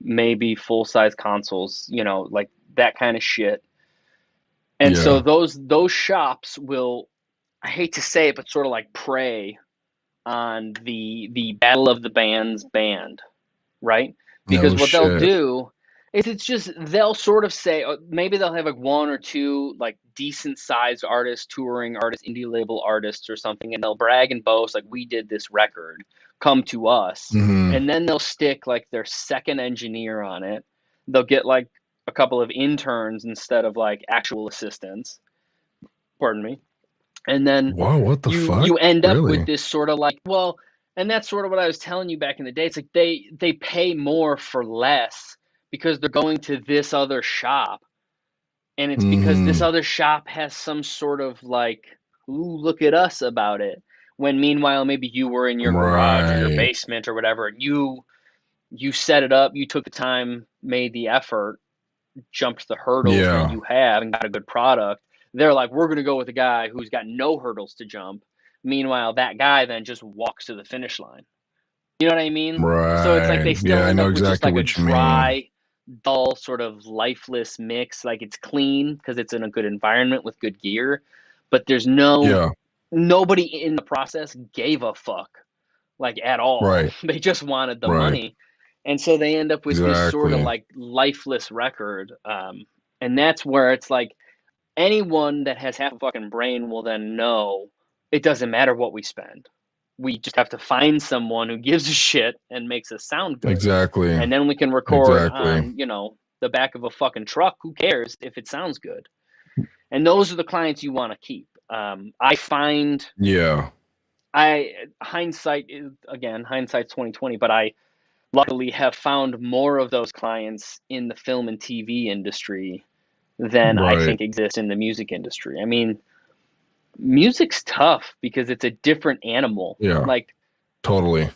S3: maybe full-size consoles, like that kind of shit. And so
S2: Yeah.
S3: those shops will, I hate to say it, but sort of like prey on the battle of the bands band, right? Because
S2: No
S3: what they'll
S2: shit.
S3: do is it's just they'll sort of say maybe they'll have like one or two like decent sized artists, touring artists, indie label artists or something, and they'll brag and boast like we did this record, come to us.
S2: Mhm.
S3: And then they'll stick like their second engineer on it. They'll get like a couple of interns instead of like actual assistants. Pardon me. And then
S2: Whoa, what the fuck?
S3: you end up with
S2: Really?
S3: this sort of like, well, and that's sort of what I was telling you back in the day. It's like they pay more for less because they're going to this other shop, and it's because this
S2: Mhm.
S3: other shop has some sort of like, ooh, look at us about it. When meanwhile maybe you were in your garage or your
S2: Right.
S3: basement or whatever, and you set it up, you took the time, made the effort, jumped the hurdles that
S2: Yeah.
S3: you have and got a good product. They're like, we're going to go with a guy who's got no hurdles to jump. Meanwhile, that guy then just walks to the finish line. You know what I mean? So it's like
S2: Right.
S3: they
S2: Yeah,
S3: still
S2: I
S3: end
S2: know
S3: up with just
S2: exactly
S3: like a
S2: what you mean.
S3: dry, dull, sort of lifeless mix. Like it's clean because it's in a good environment with good gear, but there's
S2: Yeah.
S3: nobody in the process gave a fuck like at all.
S2: Right.
S3: They just wanted the
S2: Right.
S3: money. And so they end up with this sort of
S2: Exactly.
S3: like lifeless record. And that's where it's like anyone that has half a fucking brain will then know it doesn't matter what we spend. We just have to find someone who gives a shit and makes us sound good.
S2: Exactly.
S3: And then we can record
S2: Exactly.
S3: on, the back of a fucking truck. Who cares if it sounds good? And those are the clients you want to keep. I find
S2: Yeah.
S3: hindsight's 2020, but I luckily have found more of those clients in the film and TV industry than I
S2: Right.
S3: think exists in the music industry. I mean, music's tough because it's a different animal.
S2: Yeah.
S3: Like
S2: Totally.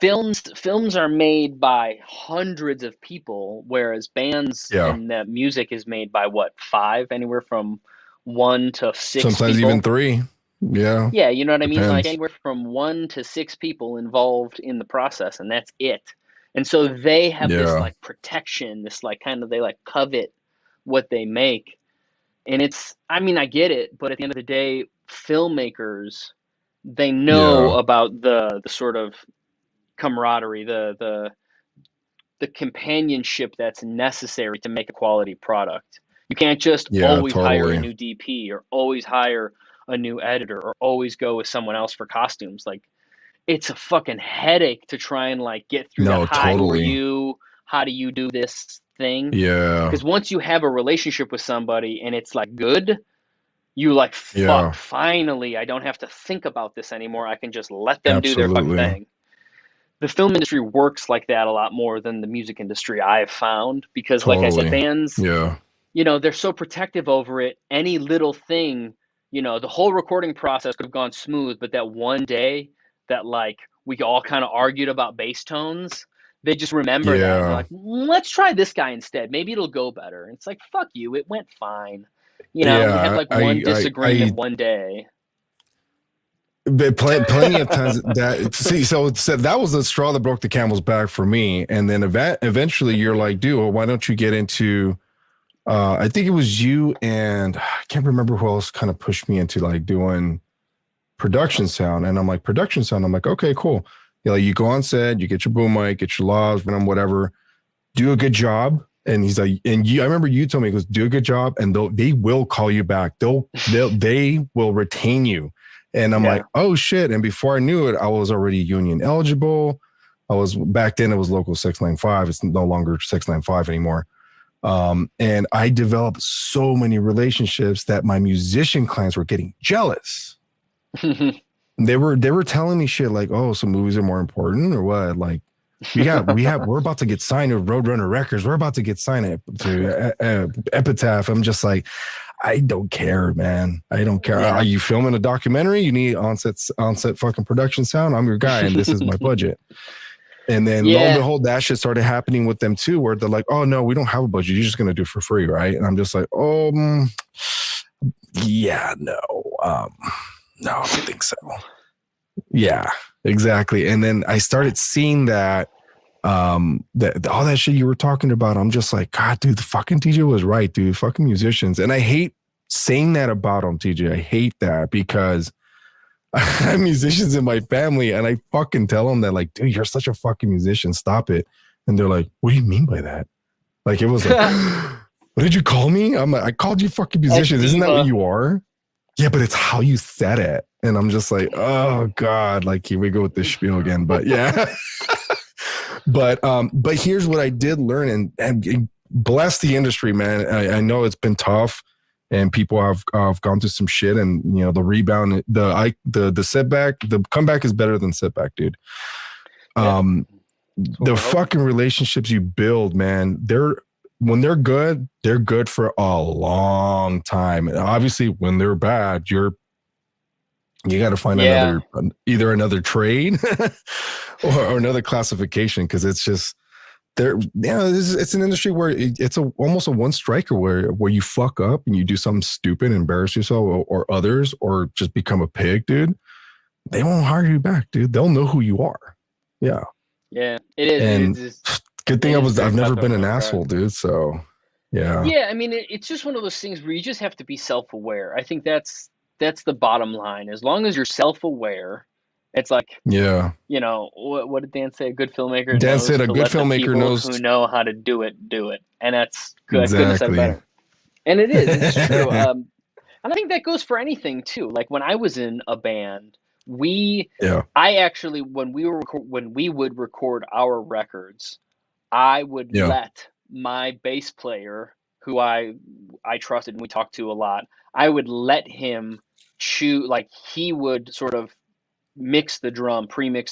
S3: films are made by hundreds of people, whereas bands
S2: Yeah.
S3: and music is made by what, five, anywhere from 1 to 6
S2: Sometimes even
S3: people.
S2: 3. Yeah.
S3: Yeah, you know what I mean? Like
S2: Depends.
S3: anywhere from 1 to 6 people involved in the process, and that's it. And so they have this
S2: Yeah.
S3: like protection, this like kind of they like covet what they make. And I mean, I get it, but at the end of the day, filmmakers, they know
S2: Yeah.
S3: about the sort of camaraderie, the companionship that's necessary to make a quality product. You can't just
S2: Yeah,
S3: always hire a
S2: totally.
S3: new DP or always hire a new editor or always go with someone else for costumes. Like it's a fucking headache to try and like get through the
S2: No,
S3: hi, who are
S2: totally.
S3: you? How do you do this thing?
S2: Yeah.
S3: Because once you have a relationship with somebody and it's like good, you like, fuck,
S2: Yeah.
S3: finally, I don't have to think about this anymore. I can just let them do their fucking
S2: Absolutely.
S3: thing. The film industry works like that a lot more than the music industry, I've found, because like I said,
S2: Totally.
S3: bands,
S2: Yeah.
S3: they're so protective over it. Any little thing, the whole recording process could have gone smooth, but that one day that like we all kind of argued about bass tones, they just remember that and they're
S2: Yeah.
S3: like, let's try this guy instead. Maybe it'll go better. And it's like, fuck you, it went fine. You have
S2: Yeah.
S3: like one disagreement one day.
S2: But plenty of times that see, so that was the straw that broke the camel's back for me. And then eventually you're like, dude, well, why don't you get into I think it was you and I can't remember who else kind of pushed me into like doing production sound. And I'm like, production sound. I'm like, okay, cool. You go on set, you get your boom mic, get your laws, whatever, do a good job. And he's like, I remember you told me, he goes, do a good job, and they will call you back. They will retain you. And I'm
S3: Yeah.
S2: like, oh shit. And before I knew it, I was already union eligible. back then it was Local 695. It's no longer 695 anymore. And I developed so many relationships that my musician clients were getting jealous. They were telling me shit like, oh, some movies are more important or what? Like, we're about to get signed to Roadrunner Records. We're about to get signed to Epitaph. I'm just like, I don't care, man. I don't care.
S3: Yeah.
S2: Are you filming a documentary? You need onset fucking production sound. I'm your guy, and this is my budget. And then lo and behold, that shit started happening with them too, where they're like, oh no, we don't have a budget. You're just gonna do it for free, right? And I'm just like, yeah, no, I don't think so. Yeah, exactly. And then I started seeing that that all that shit you were talking about. I'm just like, God, dude, the fucking TJ was right, dude. Fucking musicians. And I hate saying that about them, TJ. I hate that because I have musicians in my family and I fucking tell them that, like, dude, you're such a fucking musician. Stop it. And they're like, what do you mean by that? Like, it was like, what did you call me? I'm like, I called you fucking musicians. Isn't that what you are? Yeah, but it's how you said it. And I'm just like, oh God, like, here we go with this spiel again. But yeah. But here's what I did learn, and bless the industry, man. I know it's been tough, and people have gone through some shit, and you know the rebound, the setback, the comeback is better than setback, dude. The fucking relationships you build, man, when they're good for a long time. And obviously, when they're bad, you got to find either another trade or another classification, because it's just there. It's an industry where it's almost a one striker where you fuck up and you do something stupid, embarrass yourself or others, or just become a pig, dude. They won't hire you back, dude. They'll know who you are. Yeah.
S3: Yeah, it is.
S2: And good thing I've never been an asshole, dude. So yeah.
S3: Yeah, I mean, it's just one of those things where you just have to be self-aware. I think that's the bottom line. As long as you're self-aware, it's like, you know, what did Dan say? A good filmmaker
S2: Dan said a good filmmaker knows
S3: who know how to do it. And that's good. Exactly. I couldn't have said better. And it is. It's true. And I think that goes for anything too. Like when I was in a band, I actually, when we would record our records, I would let my bass player, who I trusted and we talked to a lot, I would let him choose, like he would sort of pre-mix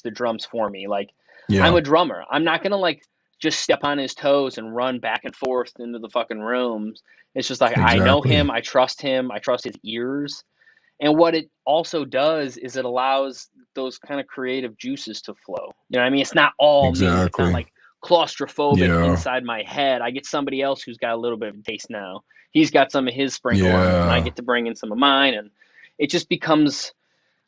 S3: the drums for me. Like I'm a drummer. I'm not going to like just step on his toes and run back and forth into the fucking rooms. It's just like, I know him. I trust him. I trust his ears. And what it also does is it allows those kind of creative juices to flow. You know what I mean? It's not all me. It's not like claustrophobic inside my head. I get somebody else who's got a little bit of taste now. He's got some of his sprinkle on it, and I get to bring in some of mine. And it just becomes,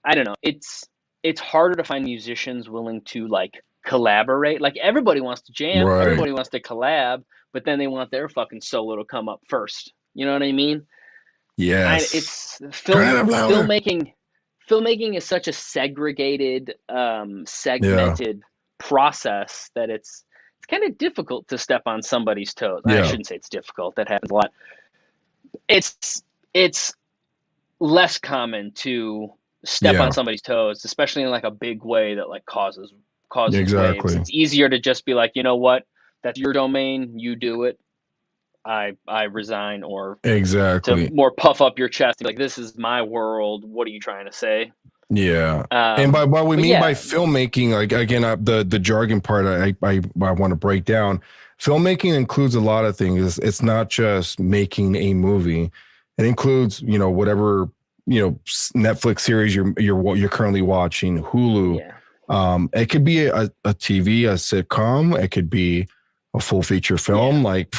S3: I don't know, it's harder to find musicians willing to like collaborate. Like everybody wants to jam, everybody wants to collab, but then they want their fucking solo to come up first. You know what I mean?
S2: Yes.
S3: It's filmmaking. Filmmaking is such a segregated, segmented process that it's kind of difficult to step on somebody's toes. I shouldn't say it's difficult. That happens a lot. It's less common to step on somebody's toes, especially in like a big way that like causes waves. It's easier to just be like, you know what, that's your domain. You do it. I resign, or to more puff up your chest, like this is my world. What are you trying to say? Yeah.
S2: And by what we mean by filmmaking, like again, the jargon part I want to break down. Filmmaking includes a lot of things. It's not just making a movie. It includes, you know, whatever, you know, Netflix series you're currently watching, Hulu. It could be a TV, a sitcom. It could be a full feature film, like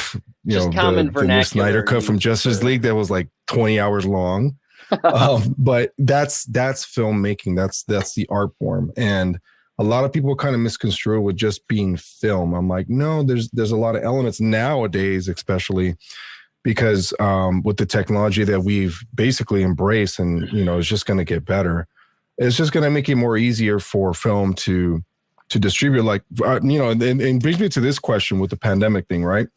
S2: you
S3: just
S2: know, the new Snyder cut from Justice League that was like 20 hours long. But that's filmmaking. That's the art form, and a lot of people kind of misconstrue with just being film. I'm like, no, there's a lot of elements nowadays, especially because with the technology that we've basically embraced, and you know, it's just going to get better. It's just going to make it more easier for film to distribute. Like you know, and brings me to this question with the pandemic thing, right?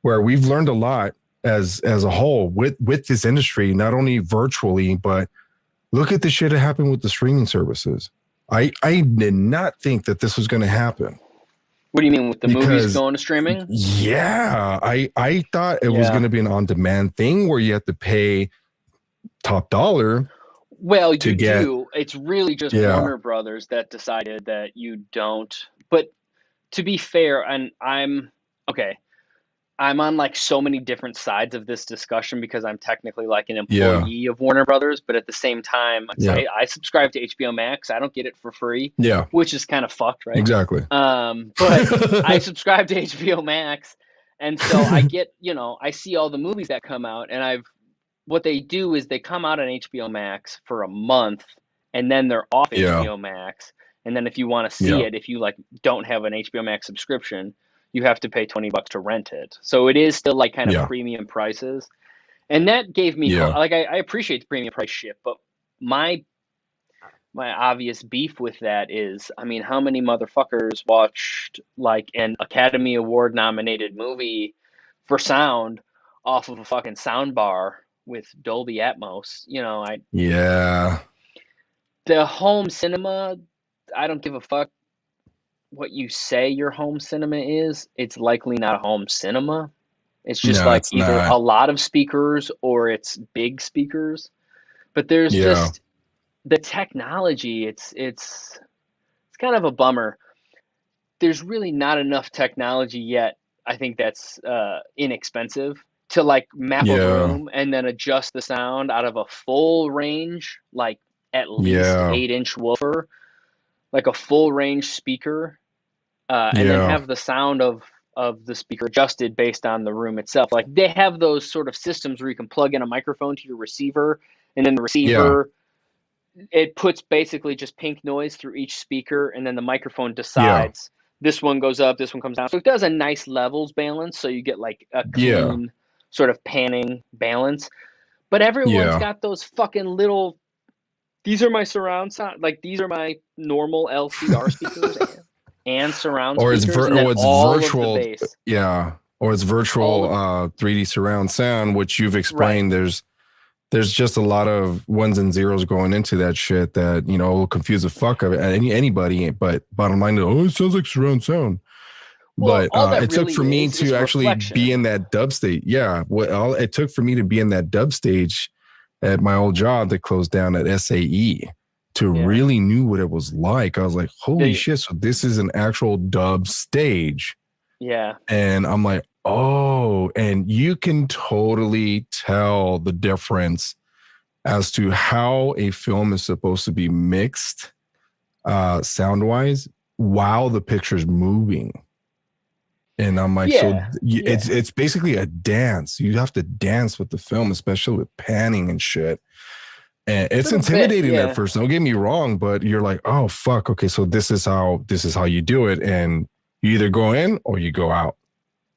S2: Where we've learned a lot as a whole with this industry, not only virtually, but look at the shit that happened with the streaming services. I did not think that this was going to happen.
S3: What do you mean with the movies
S2: Because
S3: going to streaming?
S2: yeah, I thought it was going to be an on-demand thing where you have to pay top dollar
S3: Well,
S2: to
S3: you
S2: get.
S3: do. It's really just
S2: Yeah,
S3: Warner Brothers that decided that you don't. But to be fair, and okay, I'm on like so many different sides of this discussion because I'm technically like an
S2: yeah,
S3: employee of Warner Brothers, but at the same time,
S2: yeah,
S3: I subscribe to HBO Max. I don't get it for free,
S2: yeah,
S3: which is kind of fucked, right?
S2: exactly.
S3: But I subscribe to HBO Max, and so I get, I see all the movies that come out, and what they do is they come out on HBO Max for a month, and then they're off
S2: Yeah,
S3: HBO Max. And then if you want to see
S2: yeah,
S3: it, if you like don't have an HBO Max subscription, you have to pay $20 to rent it. So it is still like kind of
S2: yeah,
S3: premium prices. And that gave me
S2: yeah,
S3: like I appreciate the premium price shit, but my obvious beef with that is, I mean, how many motherfuckers watched like an Academy Award nominated movie for sound off of a fucking sound bar with Dolby Atmos?
S2: yeah,
S3: The home cinema, I don't give a fuck what you say your home cinema is. It's likely not a home cinema. It's just
S2: no,
S3: like
S2: it's
S3: either
S2: not.
S3: a lot of speakers or it's big speakers. But there's
S2: Yeah,
S3: just the technology, it's kind of a bummer. There's really not enough technology yet. I think that's inexpensive to like map a
S2: yeah,
S3: room and then adjust the sound out of a full range, like at least
S2: yeah,
S3: 8-inch woofer, like a full range speaker, and then
S2: yeah,
S3: have the sound of the speaker adjusted based on the room itself. Like they have those sort of systems where you can plug in a microphone to your receiver, and then the
S2: yeah,
S3: receiver, it puts basically just pink noise through each speaker, and then the microphone
S2: yeah,
S3: decides this one goes up, this one comes down. So it does a nice levels balance, so you get like a
S2: yeah,
S3: clean sort of panning balance. But everyone's
S2: yeah.
S3: got those fucking little. These are my surround sound. Like these are my normal LCR speakers and surround
S2: Or
S3: speakers, and then
S2: it's
S3: all of the
S2: virtual.
S3: bass,
S2: Yeah, or it's
S3: all
S2: virtual
S3: of
S2: 3D surround sound, which you've
S3: right.
S2: explained. There's just a lot of ones and zeros going into that shit that will confuse the fuck of it anybody. But bottom line, it sounds like surround sound.
S3: Well,
S2: But
S3: all that
S2: it took
S3: really
S2: for me
S3: is
S2: to actually be in
S3: reflection.
S2: that dub state. Yeah, what all it took for me to be in that dub stage at my old job that closed down at SAE to
S3: Yeah.
S2: really knew what it was like. I was like, holy
S3: The
S2: shit! So this is an actual dub stage.
S3: yeah.
S2: And I'm like, oh, and you can totally tell the difference as to how a film is supposed to be mixed sound wise while the picture's moving. And I'm like, so
S3: Yeah. Yeah.
S2: it's basically a dance. You have to dance with the film, especially with panning and shit. And it's
S3: Little bit,
S2: intimidating at
S3: yeah.
S2: first. Don't get me wrong, but you're like, oh fuck, okay, so this is how you do it, and you either go in or you go out.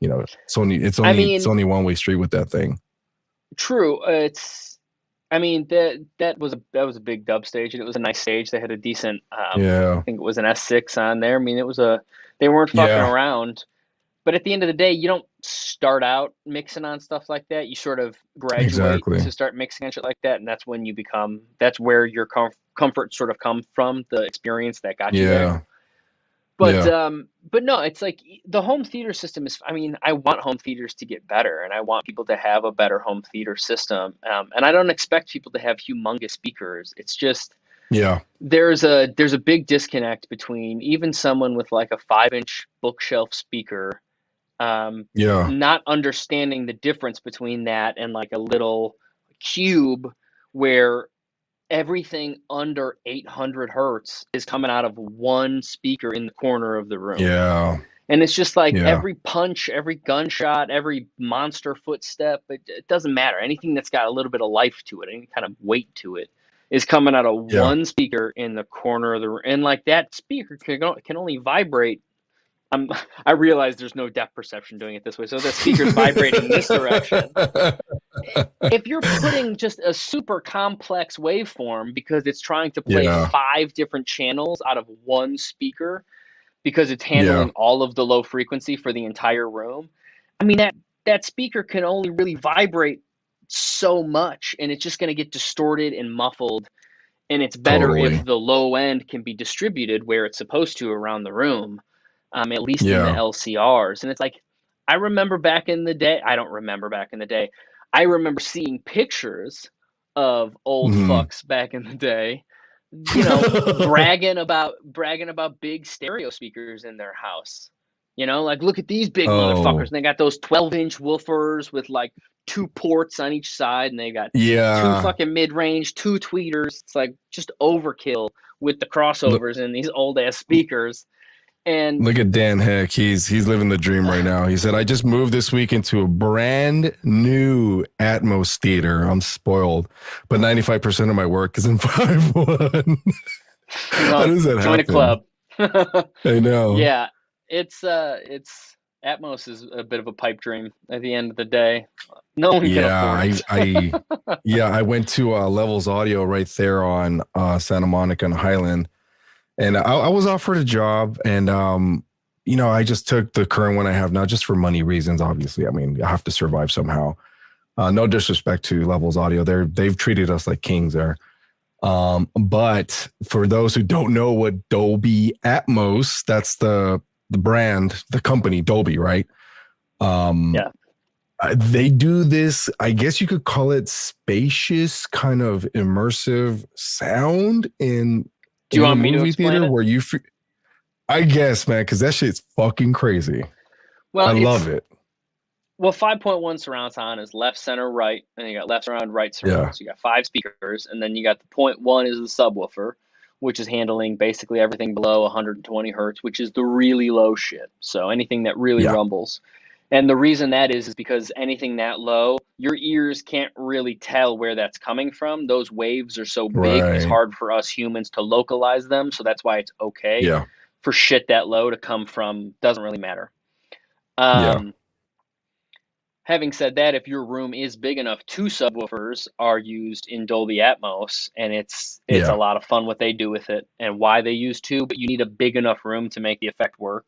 S2: It's
S3: I mean,
S2: only one way street with that thing.
S3: true. I mean that was a big dub stage, and it was a nice stage. They had a decent, I
S2: Yeah,
S3: think it was an S6 on there. I mean, they weren't fucking
S2: yeah,
S3: around. But at the end of the day, you don't start out mixing on stuff like that. You sort of graduate
S2: exactly.
S3: to start mixing on shit like that, and that's when that's where your comfort sort of come from, the experience that got you there.
S2: Yeah,
S3: But
S2: yeah,
S3: but no, it's like the home theater system is. I mean, I want home theaters to get better, and I want people to have a better home theater system. And I don't expect people to have humongous speakers. It's just
S2: yeah,
S3: there's a big disconnect between even someone with like a 5-inch bookshelf speaker,
S2: yeah,
S3: not understanding the difference between that and like a little cube where everything under 800 hertz is coming out of one speaker in the corner of the room.
S2: yeah,
S3: And it's just like
S2: yeah,
S3: every punch, every gunshot, every monster footstep, it doesn't matter. Anything that's got a little bit of life to it, any kind of weight to it, is coming out of
S2: yeah,
S3: one speaker in the corner of the room. And like that speaker can only vibrate. I realize there's no depth perception doing it this way. So the speaker's vibrating in this direction. If you're putting just a super complex waveform because it's trying to play
S2: yeah,
S3: 5 different channels out of one speaker because it's
S2: yeah,
S3: handling all of the low frequency for the entire room, I mean that speaker can only really vibrate so much, and it's just going to get distorted and muffled. And it's better
S2: Totally.
S3: if the low end can be distributed where it's supposed to around the room, at least in the
S2: Yeah.
S3: LCRs. And it's like, I remember back in the day, I don't remember back in the day. I remember seeing pictures of old
S2: Mhm.
S3: fucks back in the day, you know, bragging about big stereo speakers in their house. You know, like, look at these big motherfuckers.
S2: Oh,
S3: And they got those 12-inch woofers with like 2 ports on each side, and they got 2
S2: yeah.
S3: fucking mid-range, 2 tweeters. It's like just overkill with the
S2: Look,
S3: crossovers and these old ass speakers. And
S2: look at Dan Heck. He's living the dream right now. He said, "I just moved this week into a brand new Atmos theater. I'm spoiled, but 95% of my work is in 5.1." How does that
S3: join a
S2: happen?
S3: club.
S2: I know.
S3: Yeah, it's Atmos is a bit of a pipe dream at the end of the day. No one can
S2: Yeah,
S3: afford it.
S2: I went to Levels Audio right there on Santa Monica and Highland, and I was offered a job, and I just took the current one I have now just for money reasons. Obviously, I mean, I have to survive somehow. No disrespect to Levels Audio, they've treated us like kings there. But for those who don't know what Dolby Atmos, that's the brand, the company Dolby, right?
S3: Yeah.
S2: They do this, I guess you could call it spacious kind of immersive sound
S3: Do you
S2: in a
S3: want me to
S2: movie
S3: explain
S2: theater
S3: it?
S2: where I guess, man, because that shit's fucking crazy.
S3: Well,
S2: I love it.
S3: 5.1 surround sound is left, center, right, and you got left surround, right
S2: Yeah.
S3: surround. So you got 5 speakers, and then you got the point 1 is the subwoofer, which is handling basically everything below 120 hertz, which is the really low shit. So anything that really
S2: Yeah.
S3: rumbles. And the reason that is because anything that low, your ears can't really tell where that's coming from. Those waves are so big, it's
S2: Right.
S3: hard for us humans to localize them. So that's why it's okay
S2: Yeah.
S3: for shit that low to come from, doesn't really matter.
S2: Yeah.
S3: Um, Having said that, if your room is big enough, 2 subwoofers are used in Dolby Atmos, and it's a
S2: Yeah.
S3: lot of fun what they do with it and why they use 2, but you need a big enough room to make the effect work.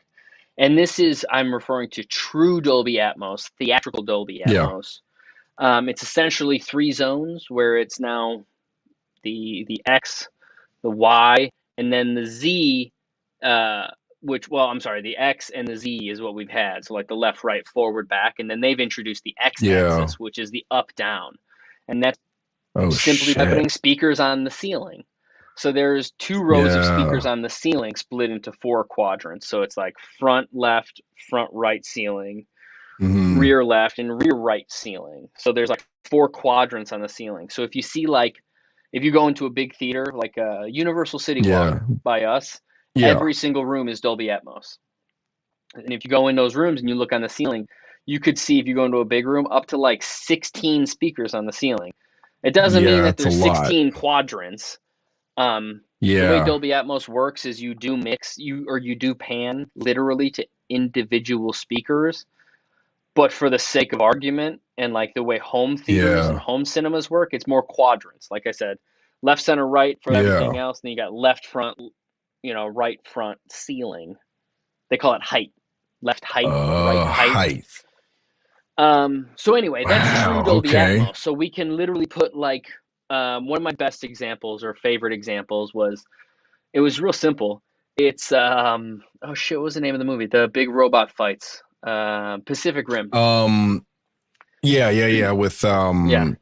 S3: And this is, I'm referring to true Dolby Atmos, theatrical Dolby
S2: Yeah.
S3: Atmos. It's essentially 3 zones where it's now the X, the Y, and then the Z, uh, I'm sorry, the X and the Z is what we've had. So like the left, right, forward, back, and then they've introduced the X
S2: Yeah.
S3: axis, which is the up, down, and that's
S2: Oh
S3: simply by
S2: shit.
S3: putting speakers on the ceiling. So there's 2 rows of speakers
S2: Yeah.
S3: on the ceiling split into 4 quadrants. So it's like front left, front right ceiling,
S2: Hmm.
S3: rear left, and rear right ceiling. So there's like 4 quadrants on the ceiling. So if you see like if you go into a big theater like Universal City Walk
S2: Yeah.
S3: by us,
S2: Yeah.
S3: every single room is Dolby Atmos. And if you go in those rooms and you look on the ceiling, you could see if you go into a big room up to like 16 speakers on the ceiling. It doesn't mean
S2: Yeah.
S3: that
S2: It's a
S3: there's
S2: lot.
S3: 16 quadrants. The way
S2: Yeah.
S3: Dolby Atmos works is you do mix you do pan literally to individual speakers, but for the sake of argument and like the way home theaters and
S2: Yeah.
S3: home cinemas work, it's more quadrants. Like I said, left, center, right for everything
S2: Yeah.
S3: else. And then you got left front, right front ceiling. They call it height, left height, right height.
S2: Height.
S3: So anyway, that's true
S2: Wow.
S3: Dolby
S2: Okay.
S3: Atmos. So we can literally put like one of my best examples or favorite examples was it was real simple. It's oh shit, what was the name of the movie? The big robot fights. Pacific Rim.
S2: Um. Yeah. With
S3: Yeah.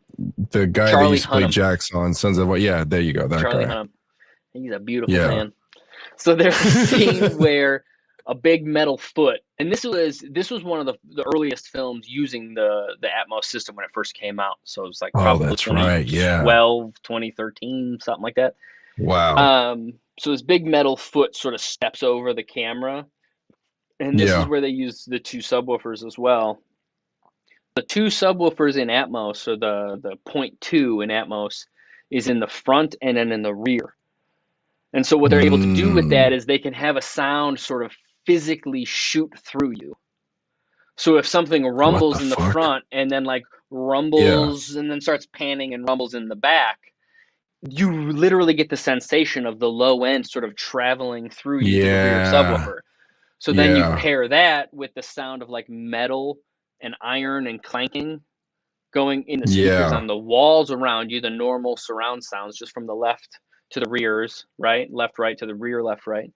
S2: the guy that
S3: Charlie
S2: used to play
S3: Hunnam.
S2: Jacques on Sons of. Yeah. There you go. That
S3: Charlie
S2: guy.
S3: Hunnam. He's a beautiful
S2: Yeah.
S3: man. So there's a scene where a big metal foot, and this was one of the earliest films using the Atmos system when it first came out. So it was like
S2: Oh,
S3: probably
S2: that's right. Yeah.
S3: 2012, 2013, something like that.
S2: Wow.
S3: So this big metal foot sort of steps over the camera, and this is
S2: Yeah.
S3: where they use the 2 subwoofers as well. The 2 subwoofers in Atmos, or the point 2 in Atmos, is in the front and then in the rear. And so what they're able to do with that
S2: Mm.
S3: is they can have a sound sort of physically shoot through you. So if something
S2: What the
S3: rumbles in the
S2: fuck?
S3: front and then like
S2: Yeah.
S3: rumbles and then starts panning and rumbles in the back, you literally get the sensation of the low end sort of traveling through you to the rear
S2: Yeah.
S3: subwoofer. So then you
S2: Yeah.
S3: pair that with the sound of like metal and iron and clanking. going in the speakers on the walls around you, the normal surround sounds just from the left to the rears, right? Left, right to the rear, left, right.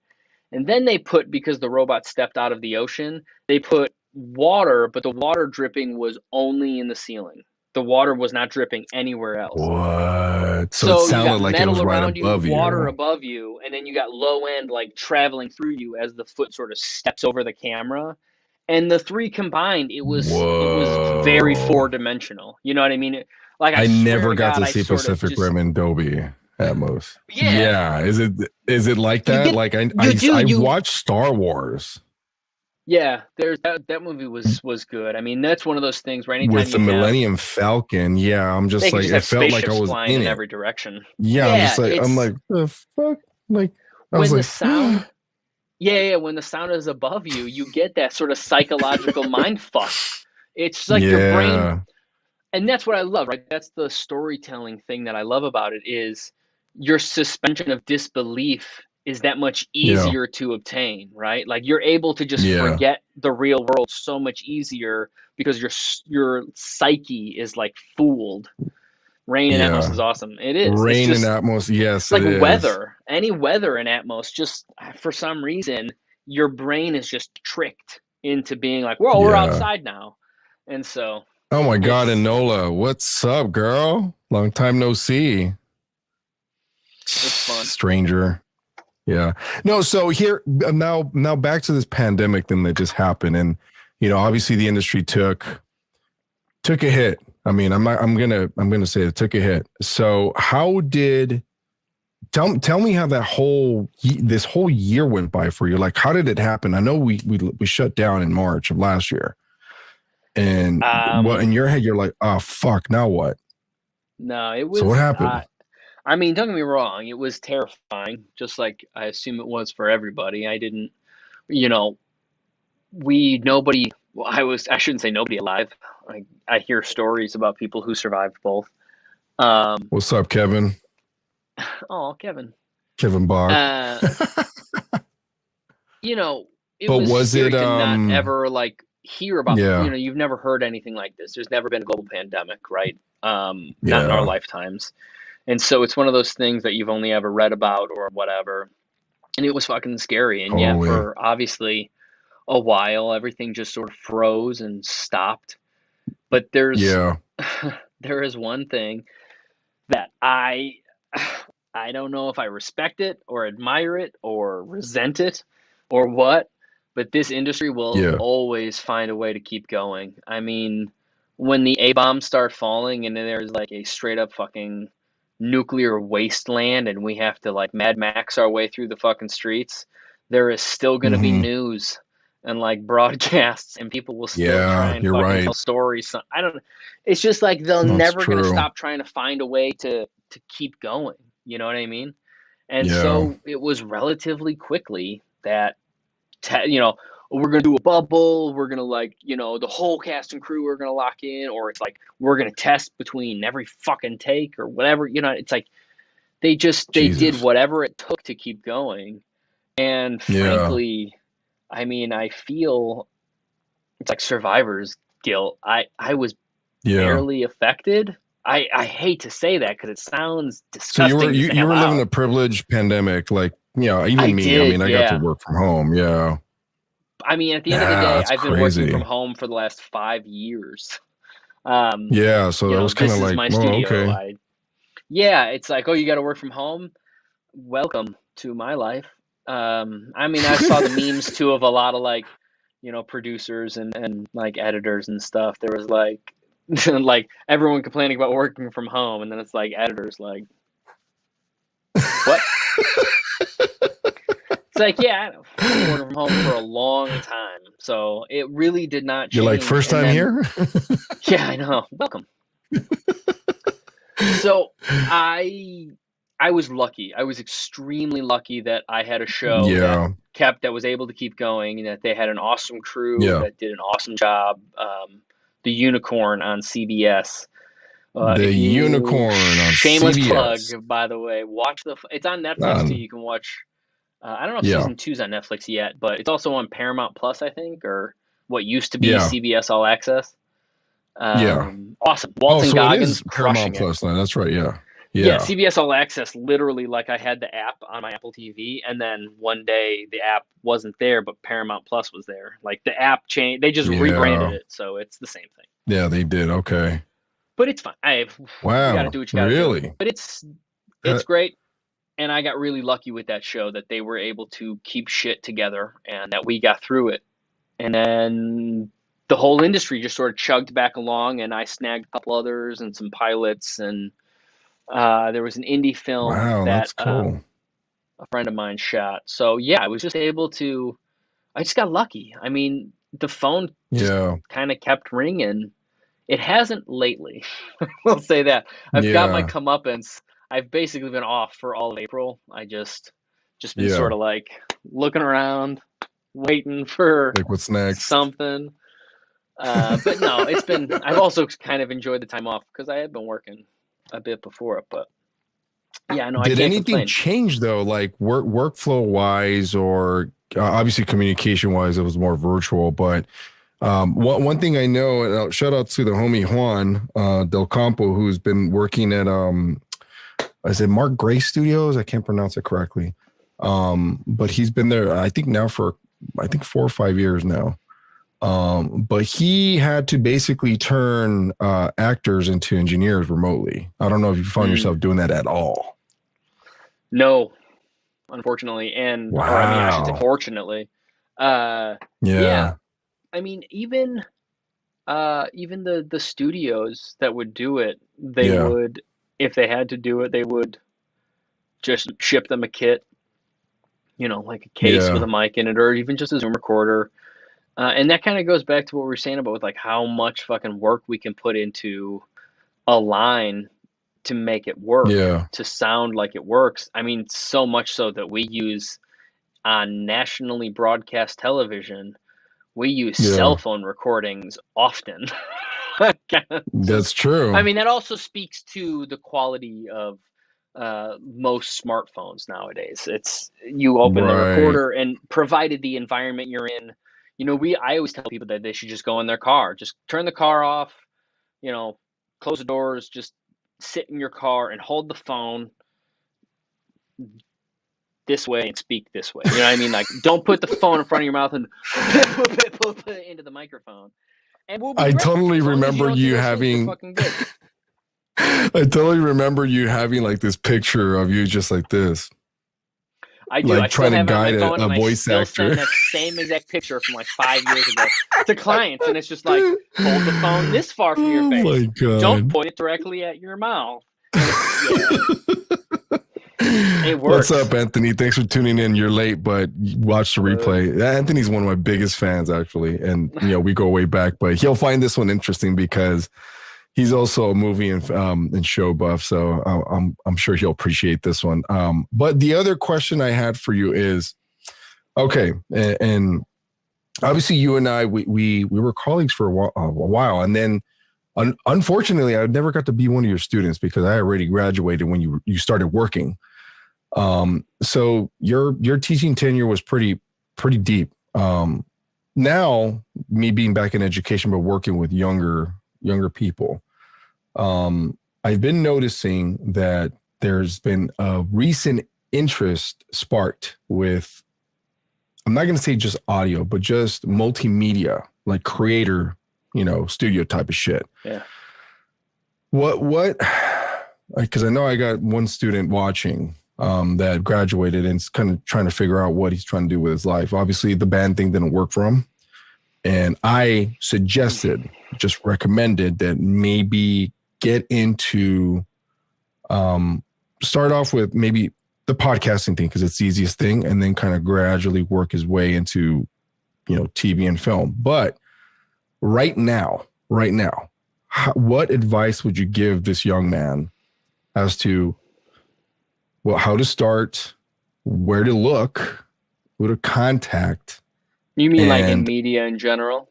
S3: And then they put, because the robot stepped out of the ocean, they put water, but the water dripping was only in the ceiling. The water was not dripping anywhere else.
S2: What? So it
S3: So you
S2: sounded
S3: got
S2: like it
S3: metal
S2: was right
S3: around you,
S2: above
S3: water
S2: you.
S3: above you, and then you got low end like traveling through you as the foot sort of steps over the camera. And the three combined, it was very
S2: Whoa.
S3: 4-dimensional. You know what I mean? Like I
S2: I
S3: swear
S2: never
S3: to
S2: got
S3: God,
S2: to
S3: I
S2: see
S3: sort of
S2: Pacific
S3: just
S2: Rim in Dolby Atmos.
S3: yeah.
S2: Yeah. Is it like
S3: You
S2: that?
S3: get
S2: Like
S3: you do
S2: I
S3: you
S2: watched Star Wars
S3: yeah. There's that movie was good. I mean, that's one of those things where anytime
S2: with the
S3: you have
S2: Millennium Falcon. Yeah, I'm
S3: they
S2: just
S3: can
S2: like
S3: just
S2: it
S3: have
S2: felt like I
S3: spaceships
S2: was
S3: flying
S2: in
S3: in
S2: it.
S3: every direction.
S2: Yeah,
S3: Yeah,
S2: I'm
S3: it's
S2: like the fuck? Like I was
S3: when the
S2: like
S3: sound yeah, when the sound is above you, you get that sort of psychological mind fuck. It's like your brain,
S2: yeah.
S3: and that's what I love, right? That's the storytelling thing that I love about it is your suspension of disbelief is that much
S2: Yeah.
S3: easier to obtain, right? Like you're able to just
S2: Yeah.
S3: forget the real world so much easier because your psyche is like fooled. Rain in Atmos is
S2: Yeah.
S3: awesome. It is. It's
S2: Rain and
S3: just
S2: Atmos. Yes, it
S3: like
S2: is.
S3: weather. Any weather in Atmos, just for some reason, your brain is just tricked into being like, "Whoa, we're
S2: Yeah.
S3: outside now," and so
S2: Oh my God,
S3: it's
S2: Enola, what's up, girl? Long time no see.
S3: it's fun.
S2: Stranger. Yeah. No, so here now back to this pandemic thing that just happened. And obviously the industry took a hit. I mean, I'm gonna say it took a hit. So how did tell me how this whole year went by for you? Like how did it happen? I know we shut down in March of last year. And what in your head you're like, oh fuck, now what?
S3: No, it
S2: So what
S3: was.
S2: happened?
S3: I mean, don't get me wrong. It was terrifying, just like I assume it was for everybody. I didn't, you know, we nobody. Well, I shouldn't say nobody alive. I hear stories about people who survived both. Um,
S2: What's up, Kevin?
S3: oh, Kevin.
S2: Kevin Bach.
S3: Uh, you know, it
S2: But
S3: was
S2: was it
S3: scary to not ever like hear about,
S2: yeah,
S3: you've never heard anything like this. There's never been a global pandemic, right? Not in our
S2: yeah,
S3: lifetimes. And so it's one of those things that you've only ever read about or whatever. And it was fucking scary. And yeah,
S2: totally.
S3: for obviously a while, everything just sort of froze and stopped. But
S2: Yeah.
S3: there is one thing that I don't know if I respect it or admire it or resent it or what, but this industry will
S2: Yeah.
S3: always find a way to keep going. I mean, when the A bombs start falling and then there's like a straight up fucking nuclear wasteland and we have to like Mad Max our way through the fucking streets, there is still going to be
S2: Mm-hmm.
S3: news and like broadcasts and people will still try
S2: Yeah,
S3: and
S2: you're
S3: fucking tell
S2: right.
S3: stories. I don't, it's just like they're
S2: That's
S3: never going to
S2: true.
S3: stop trying to find a way to keep going. You know what I mean? And
S2: Yeah.
S3: so it was relatively quickly that, we're going to do a bubble. We're going to the whole cast and crew are going to lock in, or it's like, we're going to test between every fucking take or whatever, it's like, they did
S2: Jesus.
S3: whatever it took to keep going. And
S2: Yeah.
S3: frankly, I mean, I feel it's like survivor's guilt. I was
S2: Yeah.
S3: barely affected. I hate to say that because it sounds
S2: So you were
S3: disgusting to say
S2: you
S3: out
S2: were living
S3: loud.
S2: a privileged pandemic, like,
S3: I
S2: even me. I
S3: did,
S2: mean, I got to
S3: yeah.
S2: work from home. Yeah.
S3: I mean, at the end of the
S2: Yeah,
S3: day,
S2: that's
S3: I've been working from
S2: crazy.
S3: home for the last 5 years. Um,
S2: Yeah. So that was kind
S3: this
S2: of
S3: is
S2: like,
S3: my
S2: oh,
S3: studio.
S2: okay.
S3: Yeah, it's like, oh, you got to work from home. Welcome to my life. I mean, I saw the memes too of a lot of like, producers and like editors and stuff. There was like, like everyone complaining about working from home, and then it's like editors like, what? It's like, yeah, I've been working from home for a long time, so it really did not
S2: You're like,
S3: change.
S2: first
S3: And
S2: time
S3: then,
S2: here?
S3: yeah, I know. Welcome. So I I was lucky. I was extremely lucky that I had a show
S2: Yeah.
S3: that was able to keep going, and that they had an awesome crew
S2: Yeah.
S3: that did an awesome job. The Unicorn on CBS.
S2: The
S3: If you
S2: Unicorn on
S3: shameless plug,
S2: CBS.
S3: by the way, watch it's on Netflix too.
S2: Um,
S3: You can watch. I don't know if
S2: yeah.
S3: season two's on Netflix yet, but it's also on Paramount Plus, I think, or what used to be
S2: Yeah.
S3: CBS All Access.
S2: Yeah.
S3: Awesome.
S2: Oh,
S3: Walton
S2: so it
S3: Goggins
S2: is
S3: crushing
S2: Paramount
S3: it.
S2: Plus now. That's right. Yeah.
S3: Yeah,
S2: Yeah.
S3: CBS All Access, literally, like I had the app on my Apple TV, and then one day the app wasn't there, but Paramount Plus was there. Like the app changed, they just rebranded
S2: Yeah.
S3: it, so it's the same thing.
S2: Yeah, they did. Okay.
S3: But it's fine. You got to
S2: Wow.
S3: do what you got to do.
S2: Really?
S3: But it's
S2: That,
S3: great, and I got really lucky with that show that they were able to keep shit together and that we got through it. And then the whole industry just sort of chugged back along, and I snagged a couple others and some pilots, and there was an indie film
S2: wow,
S3: that
S2: that's cool.
S3: a friend of mine shot. So yeah, I was just able to. I just got lucky. I mean, the phone just
S2: Yeah.
S3: kind of kept ringing. It hasn't lately. We'll say that. I've got my
S2: Yeah.
S3: comeuppance. I've basically been off for all of April. I just been
S2: Yeah.
S3: sort of like looking around, waiting for
S2: Like what's next?
S3: something. But no, it's been. I've also kind of enjoyed the time off because I had been working a bit before it. But yeah, no, I
S2: Did
S3: can't
S2: anything
S3: complain.
S2: change though, like workflow wise, or obviously communication wise? It was more virtual, but one thing I know, and shout out to the homie Juan Del Campo, who's been working at is it Mark Gray Studios? I can't pronounce it correctly, but he's been there. I think now for 4 or 5 years now. But he had to basically turn actors into engineers remotely. I don't know if you found yourself doing that at all.
S3: No, unfortunately, or I mean, I should say
S2: Wow.
S3: fortunately. Yeah,
S2: Yeah.
S3: I mean, even the studios that would do it, they
S2: Yeah.
S3: would, if they had to do it, they would just ship them a kit, like a case with
S2: Yeah.
S3: a mic in it, or even just a Zoom recorder. And that kind of goes back to what we were saying about like how much fucking work we can put into a line to make it work,
S2: Yeah.
S3: to sound like it works. I mean, so much so that we use on nationally broadcast television, we use cell
S2: Yeah.
S3: phone recordings often.
S2: That's
S3: Just, I
S2: true.
S3: mean, that also speaks to the quality of most smartphones nowadays. It's you open the
S2: Right.
S3: recorder, and provided the environment you're in, I always tell people that they should just go in their car, just turn the car off, close the doors, just sit in your car and hold the phone this way and speak this way. You know what I mean? Like, don't put the phone in front of your mouth and put it into the microphone. And we'll be
S2: I
S3: great.
S2: totally
S3: As long as you
S2: remember
S3: don't do
S2: you
S3: those things, you're
S2: having
S3: fucking good.
S2: I totally remember you having like this picture of you just like this,
S3: I do. I
S2: like
S3: still
S2: trying to
S3: have it on my
S2: guide
S3: phone,
S2: a
S3: and I
S2: voice
S3: still
S2: actor.
S3: send that same exact picture from like 5 years ago to clients. And it's just like, hold the phone this far from your
S2: Oh
S3: face.
S2: my
S3: Don't
S2: God.
S3: point it directly at your mouth. And it
S2: What's
S3: works.
S2: up, Anthony? Thanks for tuning in. You're late, but watch the replay. Anthony's one of my biggest fans, actually. And, we go way back, but he'll find this one interesting because he's also a movie and show buff. So I'm sure he'll appreciate this one. But the other question I had for you is, okay, and obviously you and I, we were colleagues for a while, and then unfortunately, I never got to be one of your students because I already graduated when you started working. So your teaching tenure was pretty deep. Now me being back in education, but working with younger people, I've been noticing that there's been a recent interest sparked with, I'm not going to say just audio, but just multimedia, like creator, studio type of shit.
S3: Yeah.
S2: What, because I know I got one student watching that graduated and is kind of trying to figure out what he's trying to do with his life. Obviously, the band thing didn't work for him. And I just recommended that maybe get into, start off with maybe the podcasting thing because it's the easiest thing, and then kind of gradually work his way into, TV and film. But right now, what advice would you give this young man as to, well, how to start, where to look, who to contact?
S3: You mean like in media in general?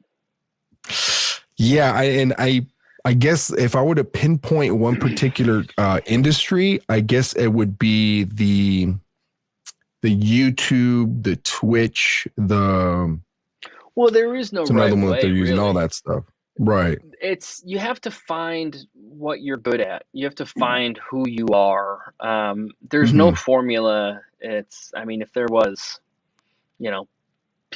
S2: Yeah, I guess if I were to pinpoint one particular industry, I guess it would be the YouTube, the Twitch,
S3: Well, there is no
S2: it's another
S3: right
S2: one that
S3: way,
S2: they're using
S3: really.
S2: all that stuff. Right.
S3: you have to find what you're good at. You have to find who you are. There's no
S2: Hmm.
S3: formula. I mean, if there was, you know,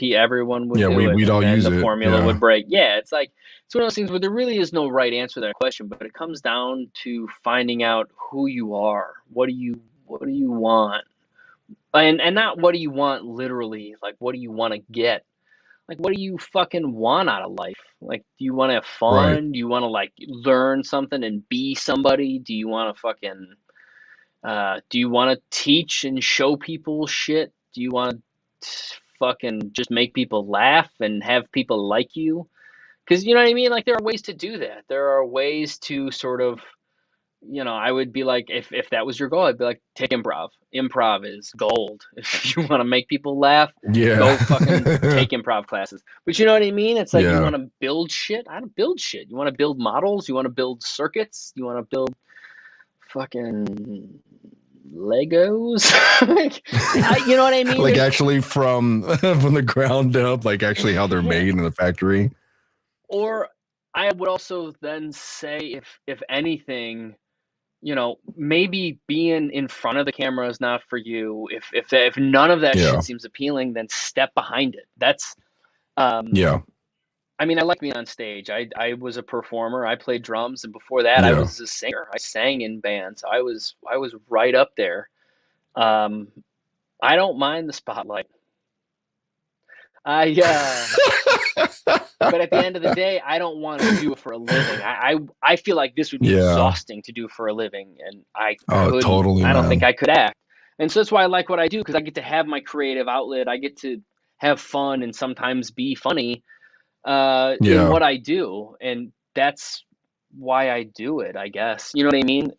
S3: everyone would
S2: Yeah,
S3: do it,
S2: we'd
S3: and
S2: all
S3: then
S2: use
S3: the
S2: it.
S3: formula would
S2: Yeah.
S3: break. Yeah, it's one of those things where there really is no right answer to that question, but it comes down to finding out who you are. What do you want? And not what do you want literally, like what do you want to get? Like what do you fucking want out of life? Like do you want to have
S2: Right.
S3: fun? Do you want to like learn something and be somebody? Do you want to fucking do you want to teach and show people shit? Do you want to fucking just make people laugh and have people like you? Because you know what I mean? Like there are ways to do that. There are ways to sort of, I would be like, if that was your goal, I'd be like, take improv. Improv is gold. If you want to make people laugh,
S2: Yeah.
S3: go fucking take improv classes. But you know what I mean? It's like you
S2: Yeah.
S3: want to build shit. I don't build shit. You want to build models. You want to build circuits. You want to build fucking Legos. Like, you know what I mean?
S2: Like
S3: There's
S2: actually from from the ground up, like actually how they're
S3: yeah.
S2: made in the factory.
S3: Or I would also then say, if anything, maybe being in front of the camera is not for you. If none of that
S2: Yeah.
S3: shit seems appealing, then step behind it. That's um
S2: Yeah.
S3: I mean, I like being on stage. I was a performer. I played drums, and before that I
S2: Yeah.
S3: was a singer. I sang in bands. I was right up there. Um I don't mind the spotlight. I But at the end of the day, I don't want to do it for a living. I feel like this would be
S2: Yeah.
S3: exhausting to do for a living, and
S2: Oh, totally,
S3: I don't think
S2: man.
S3: I could act. And so that's why I like what I do, because I get to have my creative outlet. I get to have fun and sometimes be funny in
S2: Yeah.
S3: what I do, and that's why I do it, I guess. You know what I mean?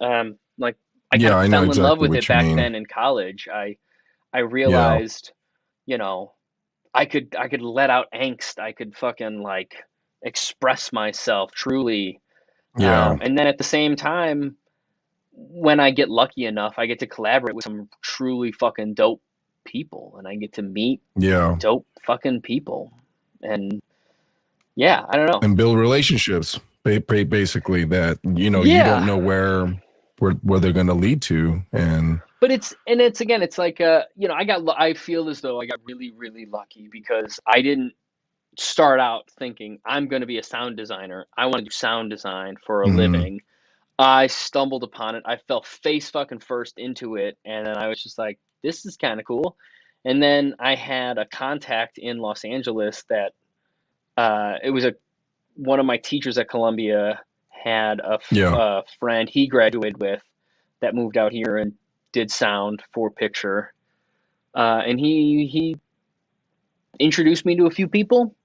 S3: Like I kind
S2: Yeah,
S3: of
S2: I know
S3: fell in love
S2: exactly
S3: with it
S2: what you
S3: back
S2: mean.
S3: then in college. I
S2: Yeah.
S3: realized, you know, I could let out angst. I could fucking like express myself truly.
S2: Yeah.
S3: And then at the same time, when I get lucky enough, I get to collaborate with some truly fucking dope people, and I get to meet
S2: Yeah.
S3: dope fucking people. And yeah, I don't know.
S2: And build relationships. Basically that, you don't
S3: Yeah,
S2: know where they're going to lead to. And
S3: but it's again, it's like I feel as though I got really really lucky because I didn't start out thinking I'm going to be a sound designer. I want to do sound design for a
S2: mhm.
S3: living. I stumbled upon it. I fell face fucking first into it, and then I was just like, this is kind of cool. And then I had a contact in Los Angeles that it was a one of my teachers at Columbia had
S2: Yeah.
S3: a friend he graduated with that moved out here and did sound for picture. And he introduced me to a few people,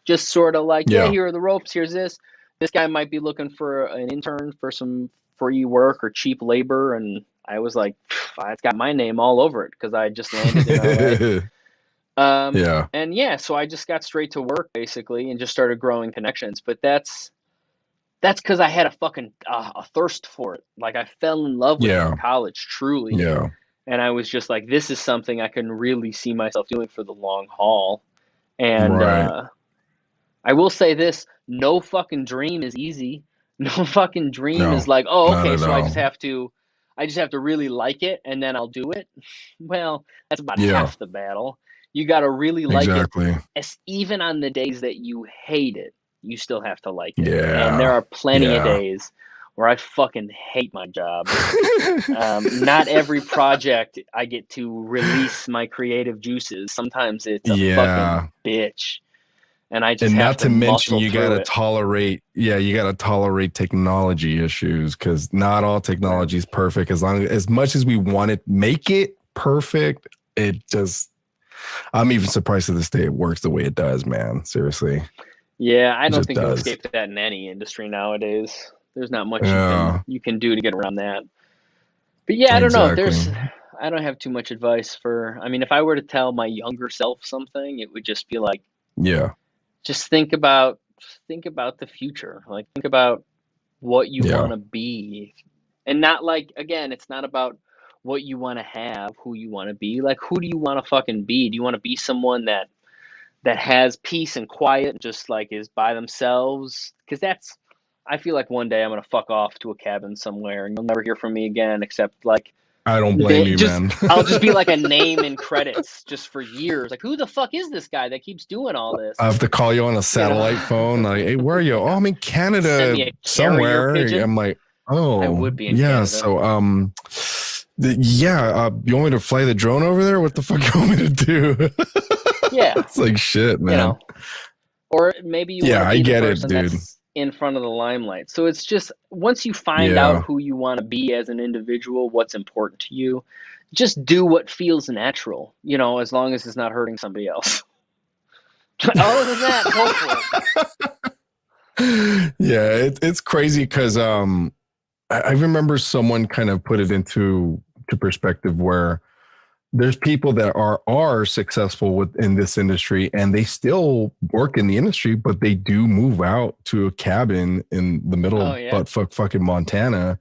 S3: just sort of like, yeah,
S2: Yeah.
S3: here are the ropes. Here's this. This guy might be looking for an intern for some free work or cheap labor. And I was like, it's got my name all over it because I just landed in LA.
S2: Yeah.
S3: And yeah, so I just got straight to work basically and just started growing connections. But that's because I had a fucking a thirst for it. Like I fell in love with it in
S2: Yeah.
S3: college, truly.
S2: Yeah.
S3: And I was just like, this is something I can really see myself doing for the long haul. And
S2: Right.
S3: I will say this, no fucking dream is easy. No fucking dream
S2: No,
S3: is like, oh,
S2: not
S3: okay,
S2: at
S3: so
S2: all.
S3: I just have to really like it and then I'll do it. Well, that's about
S2: Yeah.
S3: half the battle. You got to really like it.
S2: Exactly.
S3: Even on the days that you hate it, you still have to like it. And there
S2: Yeah.
S3: are plenty of
S2: Yeah.
S3: days where I fucking hate my job. Not every project I get to release my creative juices. Sometimes it's a fucking
S2: Yeah.
S3: bitch, and I just
S2: And
S3: have
S2: not
S3: to
S2: to mention
S3: muscle
S2: you
S3: through
S2: gotta
S3: it.
S2: tolerate, you gotta tolerate technology issues because not all
S3: Right.
S2: technology is perfect. As much as we want it, make it perfect, it just I'm even surprised to this day it works the way it does, man. Seriously.
S3: Yeah, I
S2: It
S3: don't
S2: just
S3: think you'll
S2: does.
S3: escape that in any industry nowadays. There's not much
S2: Yeah,
S3: you can do to get around that. But yeah, I don't know.
S2: exactly.
S3: I don't have too much advice for. I mean, if I were to tell my younger self something, it would just be like,
S2: Yeah.
S3: just think about the future. Like think about what you want
S2: Yeah.
S3: to be. And not like again, it's not about what you want to have, who you want to be. Like who do you want to fucking be? Do you want to be someone that that has peace and quiet, and just like is by themselves. Because I feel like one day I'm gonna fuck off to a cabin somewhere, and you'll never hear from me again, except like
S2: I don't blame you, man.
S3: I'll just be like a name in credits just for years. Like, who the fuck is this guy that keeps doing all this?
S2: I have to call you on a satellite phone. Like, hey, where are you? Oh, I'm in Canada
S3: Send me a carrier
S2: somewhere.
S3: pigeon.
S2: I'm like, oh,
S3: I would be in
S2: yeah.
S3: Canada.
S2: So, you want me to fly the drone over there? What the fuck you want me to do?
S3: Yeah,
S2: it's like shit, man.
S3: You know, or maybe you want to be
S2: I get
S3: the
S2: it,
S3: person
S2: dude.
S3: that's in front of the limelight. So it's just once you find out who you want to be as an individual, what's important to you, just do what feels natural. You know, as long as it's not hurting somebody else. Other than that, go for it.
S2: Yeah, it's crazy because I remember someone kind of put it into perspective where there's people that are successful within this industry and they still work in the industry, but they do move out to a cabin in the middle of buttfuck fucking Montana.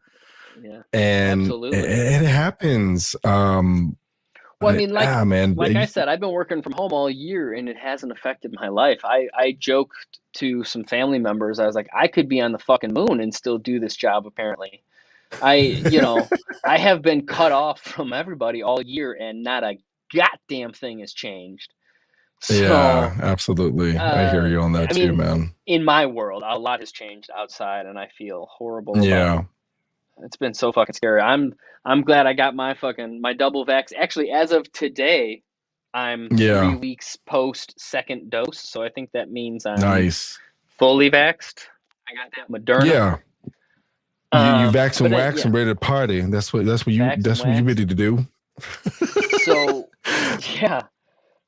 S3: Yeah,
S2: and
S3: absolutely.
S2: It happens.
S3: Well, I mean,
S2: man,
S3: like I said, I've been working from home all year and it hasn't affected my life. I joked to some family members. I was like, I could be on the fucking moon and still do this job, apparently. I have been cut off from everybody all year and not a goddamn thing has changed. So,
S2: yeah, absolutely. I hear you on that too, man.
S3: In my world, a lot has changed outside and I feel horrible about it. It's been so fucking scary. I'm glad I got my double vax. Actually, as of today, I'm 3 weeks post second dose, so I think that means I'm fully vaxxed. I got that Moderna.
S2: Yeah. You vax and wax and ready to party. That's what you ready to do.
S3: So yeah.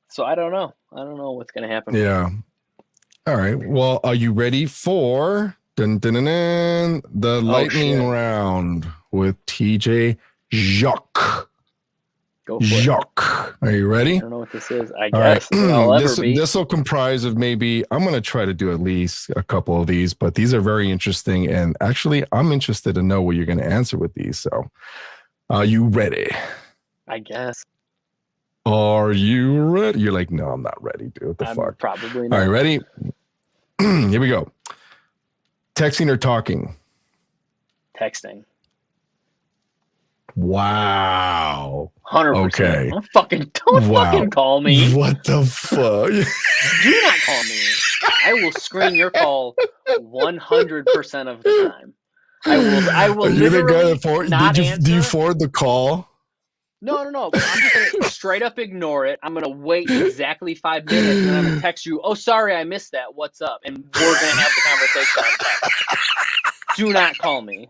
S3: So I don't know. I don't know what's gonna happen.
S2: Yeah. All right. Well, are you ready for the lightning round with TJ Jacques?
S3: Go for
S2: Jacques. Are you ready?
S3: I don't know what this is. I guess
S2: this will comprise of maybe, I'm going to try to do at least a couple of these, but these are very interesting. And actually, I'm interested to know what you're going to answer with these. So are you ready?
S3: I guess.
S2: Are you ready? You're like, no, I'm not ready, dude. What the fuck?
S3: Probably not.
S2: All right, ready? Here we go. Texting or talking?
S3: Texting.
S2: Wow.
S3: 100%.
S2: Okay.
S3: Don't fucking call me.
S2: What the fuck?
S3: Do not call me. I will screen your call 100% of the time. I will literally not answer.
S2: Do you forward the call?
S3: No. I'm just going to straight up ignore it. I'm going to wait exactly 5 minutes and then I'm going to text you, oh, sorry, I missed that. What's up? And we're going to have the conversation on text. Do not call me.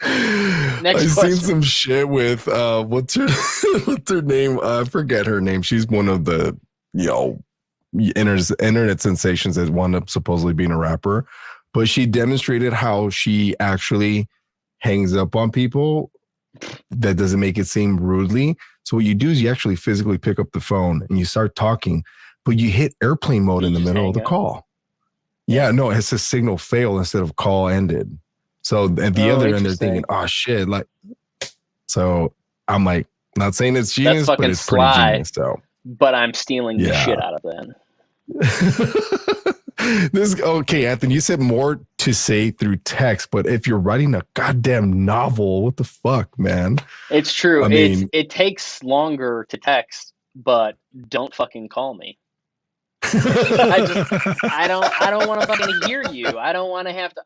S3: Next
S2: I've
S3: question.
S2: seen some shit with what's her name? I forget her name. She's one of the internet sensations that wound up supposedly being a rapper, but she demonstrated how she actually hangs up on people. That doesn't make it seem rudely. So what you do is you actually physically pick up the phone and you start talking, but you hit airplane mode in the middle of the call. Yeah, no, it says signal failed instead of call ended. So at the other end, they're thinking, oh shit. Like, so I'm like, not saying it's genius, but it's pretty genius. So,
S3: but I'm stealing the shit out of that.
S2: Okay, Anthony, you said more to say through text, but if you're writing a goddamn novel, what the fuck, man?
S3: It's true. It takes longer to text, but don't fucking call me. I don't want to fucking hear you. I don't want to have to.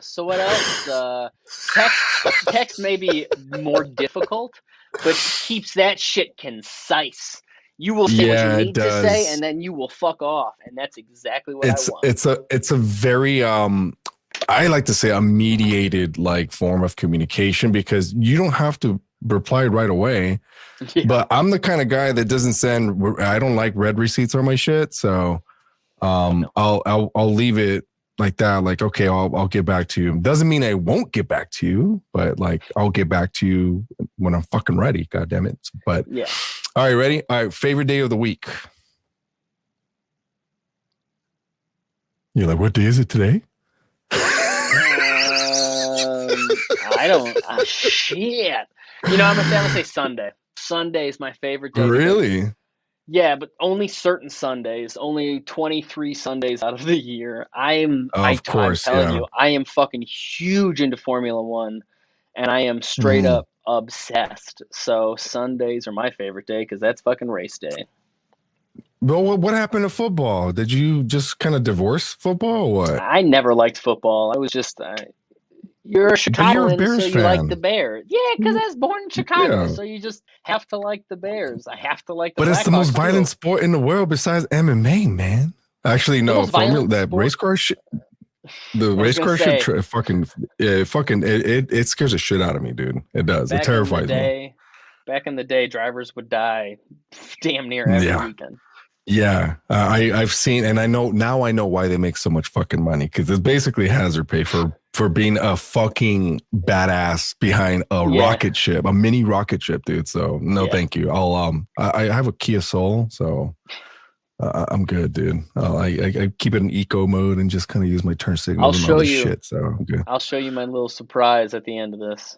S3: So what else? Text may be more difficult, but keeps that shit concise. You will say what you need to say, and then you will fuck off, and that's exactly what I want.
S2: It's a very I like to say a mediated like form of communication because you don't have to reply right away. Yeah. But I'm the kind of guy that doesn't send. I don't like red receipts on my shit, so I'll leave it like that. Like, okay, I'll get back to you. Doesn't mean I won't get back to you, but like I'll get back to you when I'm fucking ready. God damn it! But
S3: yeah.
S2: All right, ready? All right, favorite day of the week. You're like, what day is it today?
S3: I don't. Shit. I'm gonna say Sunday. Sunday is my favorite day.
S2: Really?
S3: Yeah, but only certain Sundays, only 23 Sundays out of the year.
S2: Of
S3: I'm
S2: course,
S3: telling
S2: yeah.
S3: you, I am fucking huge into Formula One, and I am straight
S2: Mhm.
S3: up obsessed. So Sundays are my favorite day because that's fucking race day.
S2: But what happened to football? Did you just kind of divorce football or what?
S3: I never liked football. I was just you're a
S2: But you're a
S3: Chicagoan, so
S2: Bears
S3: you like the
S2: fan.
S3: Bears. Yeah, because I was born in Chicago,
S2: Yeah.
S3: so you just have to like the Bears. I have to like the
S2: But it's the most
S3: Blackhawks
S2: violent
S3: too.
S2: sport in the world besides MMA, man. Actually,
S3: The
S2: no,
S3: most
S2: Formula
S3: violent
S2: that race
S3: sport.
S2: car shit. The
S3: I was
S2: race
S3: gonna
S2: car should
S3: say
S2: it scares the shit out of me, dude. It does. It
S3: back in the
S2: terrifies me.
S3: day, back in the day, drivers would die damn near every
S2: Yeah.
S3: weekend.
S2: Yeah, I've seen, and I know now. I know why they make so much fucking money because it's basically hazard pay for being a fucking badass behind a
S3: Yeah,
S2: rocket ship, a mini rocket ship, dude. So no,
S3: yeah.
S2: thank you. I have a Kia Soul, so I'm good, dude. I keep it in eco mode and just kind of use my turn
S3: I'll
S2: signals and all
S3: show
S2: this
S3: you.
S2: shit. So I'm good.
S3: I'll show you my little surprise at the end of this.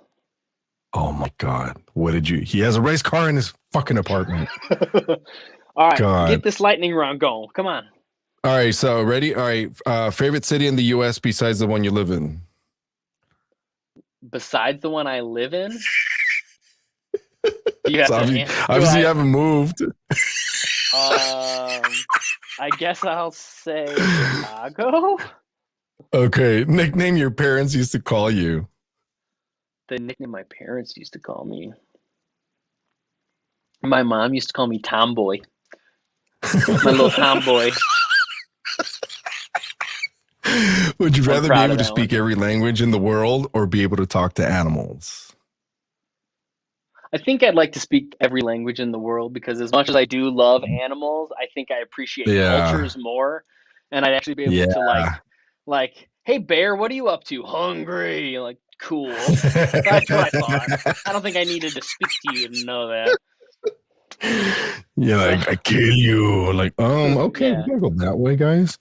S2: Oh my god, what did you? He has a race car in his fucking apartment.
S3: All right, get
S2: God.
S3: this lightning round going. Come on.
S2: All right, so ready? All right, favorite city in the U.S. besides the one you live in?
S3: Besides the one I live in, you have
S2: So
S3: to. Do
S2: obviously you
S3: I?
S2: haven't moved.
S3: I guess I'll say Chicago.
S2: Okay, nickname your parents used to call you.
S3: The nickname my parents used to call me. My mom used to call me Tomboy. My little tomboy.
S2: Would you
S3: I'm
S2: rather be
S3: proud of
S2: able to
S3: that one.
S2: speak every language in the world or be able to talk to animals?
S3: I think I'd like to speak every language in the world because as much as I do love animals, I think I appreciate
S2: Yeah,
S3: cultures more, and I'd actually be able to
S2: yeah.
S3: hey bear, what are you up to? Hungry. Like, cool. That's what I thought. I don't think I needed to speak to you to know that.
S2: Yeah, like I kill you. Like, okay, we
S3: Yeah.
S2: gotta go that way, guys.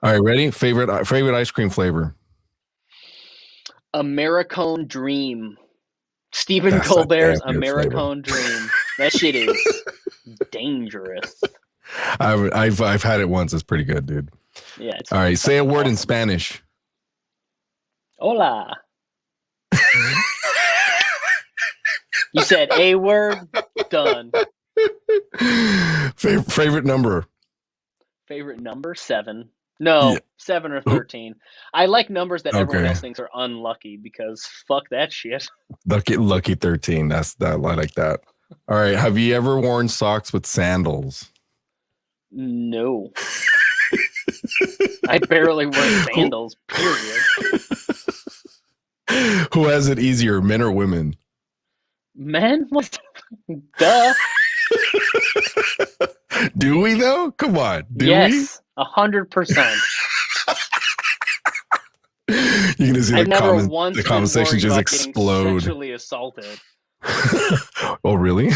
S2: All right, ready? Favorite ice cream flavor.
S3: Americone Dream. Stephen
S2: That's a damn
S3: Colbert's
S2: good flavor.
S3: Americone Dream. That shit is dangerous.
S2: I've had it once. It's pretty good, dude.
S3: Yeah, it's
S2: All right, say a
S3: fucking
S2: word in
S3: awesome.
S2: Spanish.
S3: Hola. You said a word, done.
S2: Favorite number.
S3: Favorite number, 7. No,
S2: Yeah.
S3: 7 or 13. I like numbers that everyone
S2: Okay.
S3: else thinks are unlucky because fuck that shit.
S2: Lucky 13. That's that. I like that. All right. Have you ever worn socks with sandals?
S3: No. I barely wear
S2: who,
S3: sandals, period.
S2: who has it easier, men or women?
S3: Men? What? Duh.
S2: Do we though? Come on. Do
S3: Yes, 100%.
S2: we? You're gonna see
S3: I've never
S2: the
S3: once been
S2: conversation
S3: worried
S2: just
S3: about getting
S2: explode.
S3: sexually assaulted.
S2: Oh, really?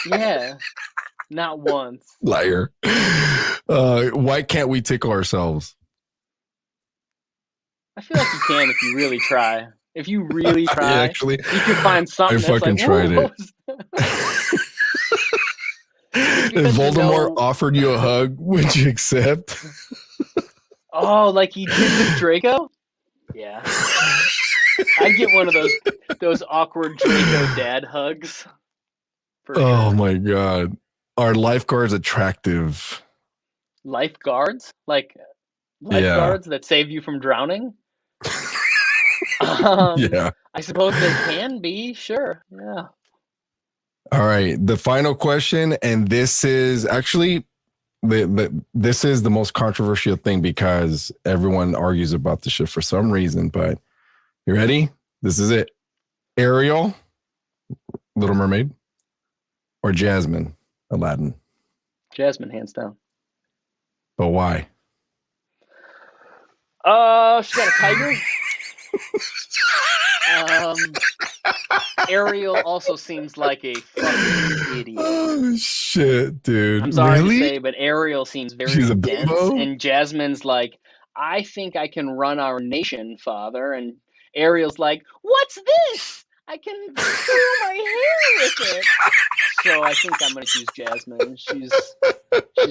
S3: Yeah, not once.
S2: Liar. Why can't we tickle ourselves?
S3: I feel like you can if you really try. If you really
S2: Yeah,
S3: try,
S2: actually,
S3: you can find something
S2: I
S3: that's
S2: fucking
S3: like,
S2: tried
S3: whoa,
S2: it. If
S3: because you
S2: Voldemort
S3: know,
S2: offered you a hug, would you accept?
S3: oh, like he did with Draco? Yeah. I'd get one of those awkward Draco dad hugs. For
S2: Oh
S3: sure.
S2: my god. Are lifeguards attractive?
S3: Lifeguards? Like
S2: Yeah.
S3: lifeguards that save you from drowning? Um,
S2: Yeah.
S3: I suppose they can be, sure. Yeah.
S2: All right. The final question, and this is actually this is the most controversial thing because everyone argues about the shit for some reason. But you ready? This is it. Ariel, Little Mermaid, or Jasmine, Aladdin.
S3: Jasmine, hands down.
S2: But why?
S3: She got a tiger. Ariel also seems like a fucking idiot.
S2: Oh shit, dude.
S3: I'm sorry
S2: Really?
S3: to say, but Ariel seems very
S2: She's a
S3: dense,
S2: bimbo?
S3: and Jasmine's like, I think I can run our nation, father. And Ariel's like, what's this? I can curl my hair with it. So I think I'm gonna choose Jasmine. She's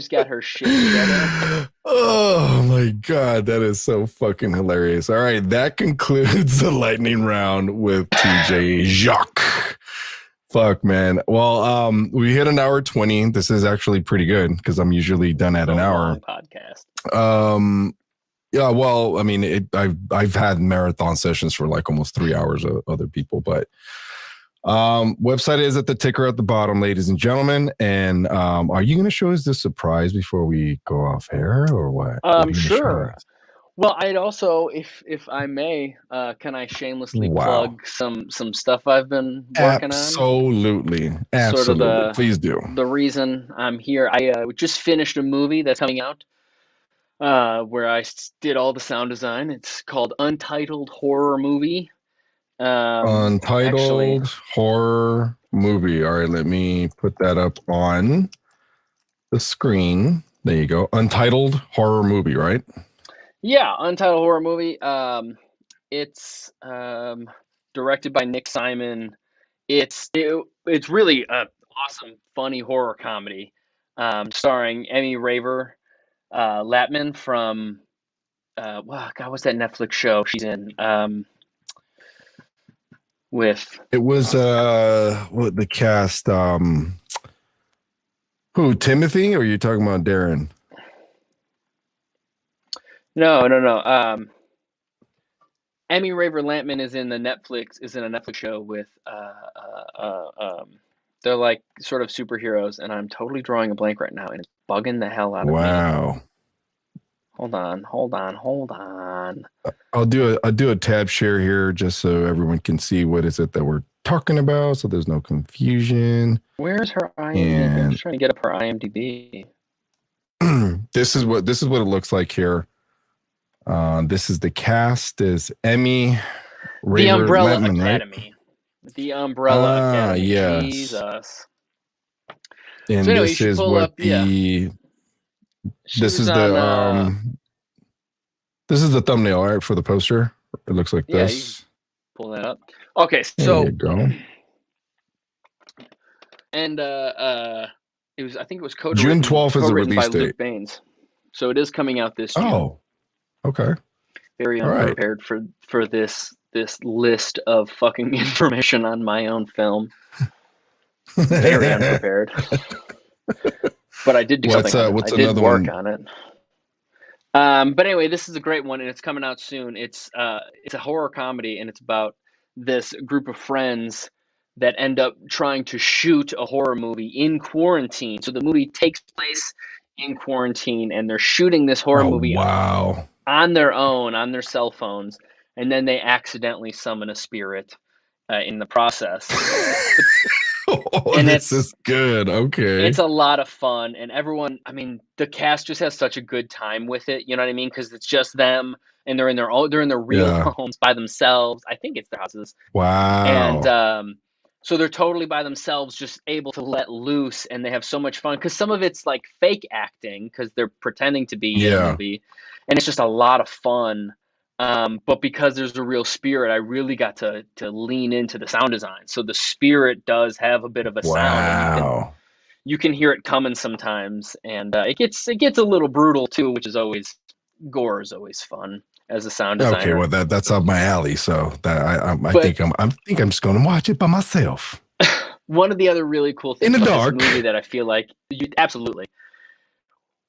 S3: got her shit together.
S2: Oh my god, that is so fucking hilarious. All right, that concludes the lightning round with TJ Jacques. Fuck, man. Well, we hit an hour 20. This is actually pretty good because I'm usually done at an hour.
S3: Long podcast.
S2: Yeah, well, I mean, I've had marathon sessions for like almost 3 hours of other people, but website is at the ticker at the bottom, ladies and gentlemen. And are you going to show us this surprise before we go off air or what?
S3: Sure. Well, I'd also, if I may, can I shamelessly plug some stuff I've been working on?
S2: Absolutely.
S3: Sort of
S2: please do.
S3: The reason I'm here, I just finished a movie that's coming out where I did all the sound design. It's called Untitled Horror Movie.
S2: Untitled Horror Movie. All right, let me put that up on the screen. There you go. Untitled Horror Movie, right?
S3: Yeah, Untitled Horror Movie. It's directed by Nick Simon. It's really an awesome, funny horror comedy, starring Emmy Raver Latman from what's that Netflix show she's in? With
S2: it was what the cast who, Timothy, or are you talking about Darren?
S3: No. Emmy Raver Lampman is in a Netflix show with they're like sort of superheroes, and I'm totally drawing a blank right now, and it's bugging the hell out of me.
S2: Wow.
S3: Hold on.
S2: I'll do a tab share here just so everyone can see what is it that we're talking about, so there's no confusion.
S3: Where's her IMDb? I'm just trying to get up her IMDb.
S2: This is what it looks like here. This is the cast. Is Emmy Raver
S3: The Umbrella
S2: Latman,
S3: Academy. Right? The Umbrella Academy.
S2: Yes.
S3: Jesus.
S2: And so anyway, this is what this is the thumbnail, right, for the poster. It looks like this.
S3: Pull that up. Okay, so
S2: there you go.
S3: And I think it was
S2: June 12th is the release
S3: by
S2: date.
S3: Luke Baines. So it is coming out this June.
S2: Oh, okay.
S3: Very unprepared for this list of fucking information on my own film. Very unprepared. But I did do something. I did work on it. But anyway, this is a great one, and it's coming out soon. It's a horror comedy, and it's about this group of friends that end up trying to shoot a horror movie in quarantine. So the movie takes place in quarantine, and they're shooting this horror movie on their own, on their cell phones, and then they accidentally summon a spirit in the process.
S2: And this is good. Okay.
S3: It's a lot of fun, and everyone, I mean, the cast just has such a good time with it. You know what I mean? Because it's just them, and they're in their real homes by themselves. I think it's their houses.
S2: Wow.
S3: And so they're totally by themselves, just able to let loose, and they have so much fun because some of it's like fake acting because they're pretending to be in a movie, and it's just a lot of fun. But because there's a real spirit, I really got to lean into the sound design. So the spirit does have a bit of a sound. And you can hear it coming sometimes, and it gets a little brutal too, which is always gore is always fun as a sound designer.
S2: Okay, well that's up my alley. So that I think I'm just going to watch it by myself.
S3: One of the other really cool things
S2: in the
S3: about
S2: dark
S3: this movie that I feel like absolutely.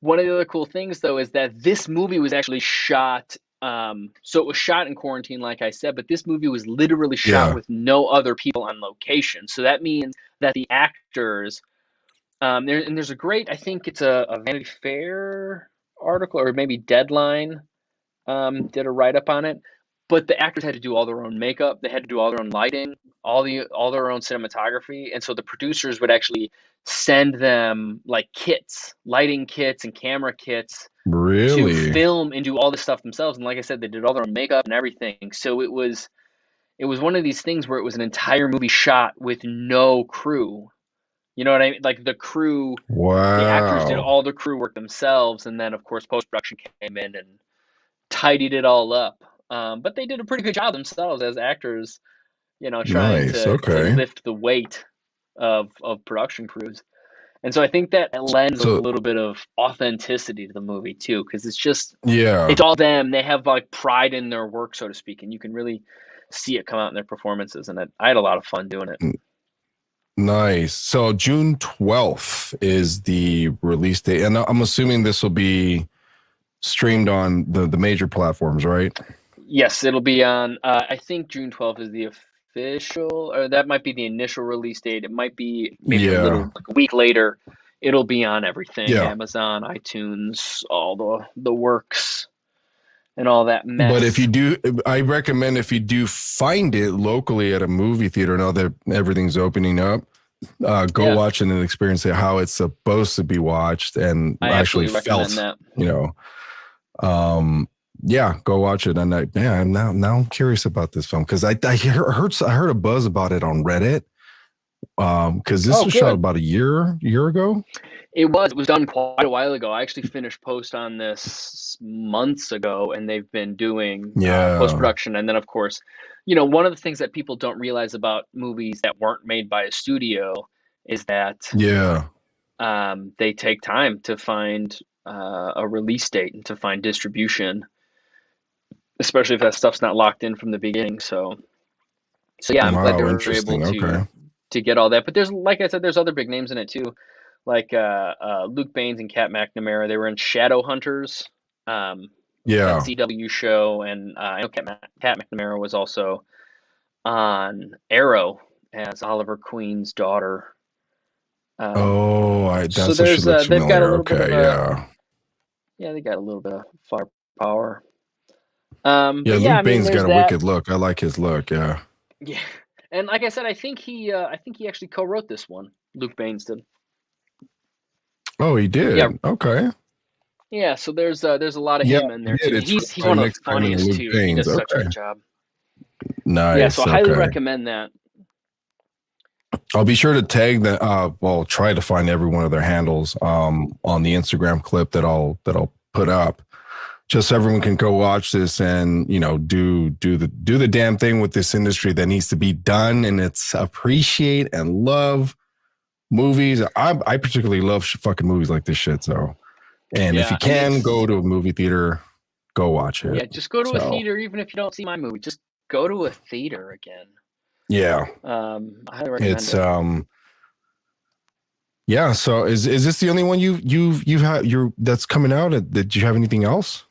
S3: One of the other cool things though is that this movie was actually shot. So it was shot in quarantine, like I said, but this movie was literally shot with no other people on location. So that means that the actors, there's a great, I think it's a Vanity Fair article or maybe Deadline, did a write-up on it, but the actors had to do all their own makeup. They had to do all their own lighting, all their own cinematography. And so the producers would actually send them like kits, lighting kits and camera kits to film and do all this stuff themselves. And like I said, they did all their own makeup and everything. So it was one of these things where it was an entire movie shot with no crew. You know what I mean? Like the crew, the actors did all the crew work themselves. And then of course, post-production came in and tidied it all up. But they did a pretty good job themselves as actors trying
S2: Nice.
S3: to
S2: Okay.
S3: lift the weight of production crews. And so I think that lends a
S2: So
S3: little bit of authenticity to the movie too, because
S2: yeah.
S3: it's all them. They have like pride in their work, so to speak, and you can really see it come out in their performances. And I had a lot of fun doing it.
S2: Nice. So June 12th is the release date. And I'm assuming this will be streamed on the major platforms, right?
S3: Yes, it'll be on. I think June 12th is the official, or that might be the initial release date. It might be maybe
S2: Yeah.
S3: like a week later. It'll be on everything:
S2: Yeah.
S3: Amazon, iTunes, all the works, and all that
S2: But if you
S3: mess.
S2: do, I recommend if you do find it locally at a movie theater, now that everything's opening up, go
S3: Yeah,
S2: watch it and experience it how it's supposed to be watched and
S3: I
S2: actually
S3: absolutely recommend
S2: felt,
S3: that.
S2: you know. Yeah, go watch it. And now I'm curious about this film because I heard a buzz about it on Reddit. Because this
S3: Oh,
S2: was shot
S3: good.
S2: about a year ago.
S3: It was done quite a while ago. I actually finished post on this months ago, and they've been doing post
S2: Yeah,
S3: production. And then, of course, one of the things that people don't realize about movies that weren't made by a studio is that
S2: yeah,
S3: they take time to find a release date and to find distribution, especially if that stuff's not locked in from the beginning. So yeah, I'm glad they
S2: wow,
S3: were able
S2: interesting. Okay,
S3: to get all that. But there's, like I said, there's other big names in it too, like Luke Baines and Kat McNamara. They were in Shadowhunters, um, that
S2: yeah.
S3: CW show, and I know Kat McNamara was also on Arrow as Oliver Queen's daughter. Um, so
S2: That's what she looks
S3: they've got a
S2: familiar.
S3: little bit of
S2: Okay,
S3: a
S2: yeah,
S3: yeah, they got a little bit of firepower.
S2: yeah.
S3: But yeah, I
S2: Luke
S3: mean,
S2: Baines
S3: there's
S2: got a
S3: that.
S2: wicked look. I like his look. Yeah.
S3: Yeah, and like I said, I think he actually co-wrote this one. Luke Baines did.
S2: Oh, he
S3: Yeah,
S2: did. Okay.
S3: yeah. So there's a lot of
S2: Yeah,
S3: him in
S2: he
S3: there
S2: did.
S3: too.
S2: It's written
S3: He's
S2: by
S3: one of
S2: Nick
S3: the
S2: Simon and
S3: funniest
S2: Luke
S3: too. He
S2: Baines.
S3: does such a
S2: Okay.
S3: good job. Yeah, so
S2: Nice.
S3: I highly
S2: Okay.
S3: recommend that.
S2: I'll be sure to tag that. Well, try to find every one of their handles on the Instagram clip that I'll put up, just so everyone can go watch this and do the damn thing with this industry that needs to be done, and it's appreciate and love movies. I particularly love fucking movies like this shit. So, and if you
S3: Yeah, and
S2: can go to a movie theater, go watch it.
S3: just go to a
S2: So
S3: theater even if you don't see my movie. Just go to a theater again.
S2: yeah,
S3: I highly recommend
S2: it's
S3: it.
S2: yeah. So is this the only one you've had that's coming out? Did you have anything else?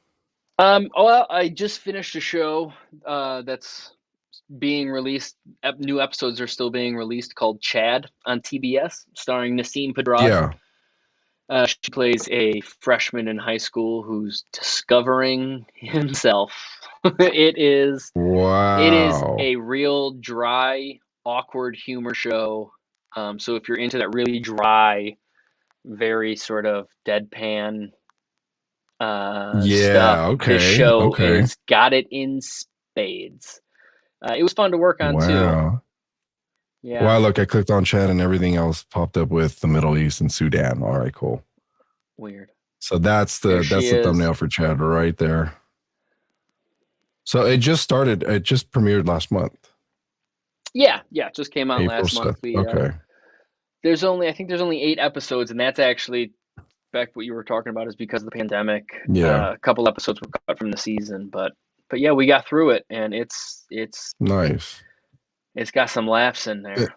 S3: Well, I just finished a show that's being released. New episodes are still being released, called Chad on TBS, starring Naseem Pedrad.
S2: Yeah.
S3: She plays a freshman in high school who's discovering himself. It is
S2: Wow.
S3: a real dry, awkward humor show. So if you're into that really dry, very sort of deadpan stuff,
S2: Yeah.
S3: this
S2: Okay.
S3: show
S2: Okay.
S3: is got it in spades. It was fun to work on too.
S2: Wow.
S3: Yeah,
S2: Wow. Look, I clicked on chat and everything else popped up with the Middle East and Sudan. All right, cool.
S3: weird.
S2: So that's
S3: There
S2: the
S3: she is.
S2: thumbnail for Chad right there. So it just started. It just premiered last month,
S3: Yeah, it just came out
S2: April
S3: last month.
S2: 6th. Okay.
S3: I think there's only 8 episodes, and that's actually back what you were talking about is because of the pandemic.
S2: Yeah.
S3: A couple episodes were cut from the season, but yeah, we got through it, and
S2: Nice.
S3: it's got some laughs in there.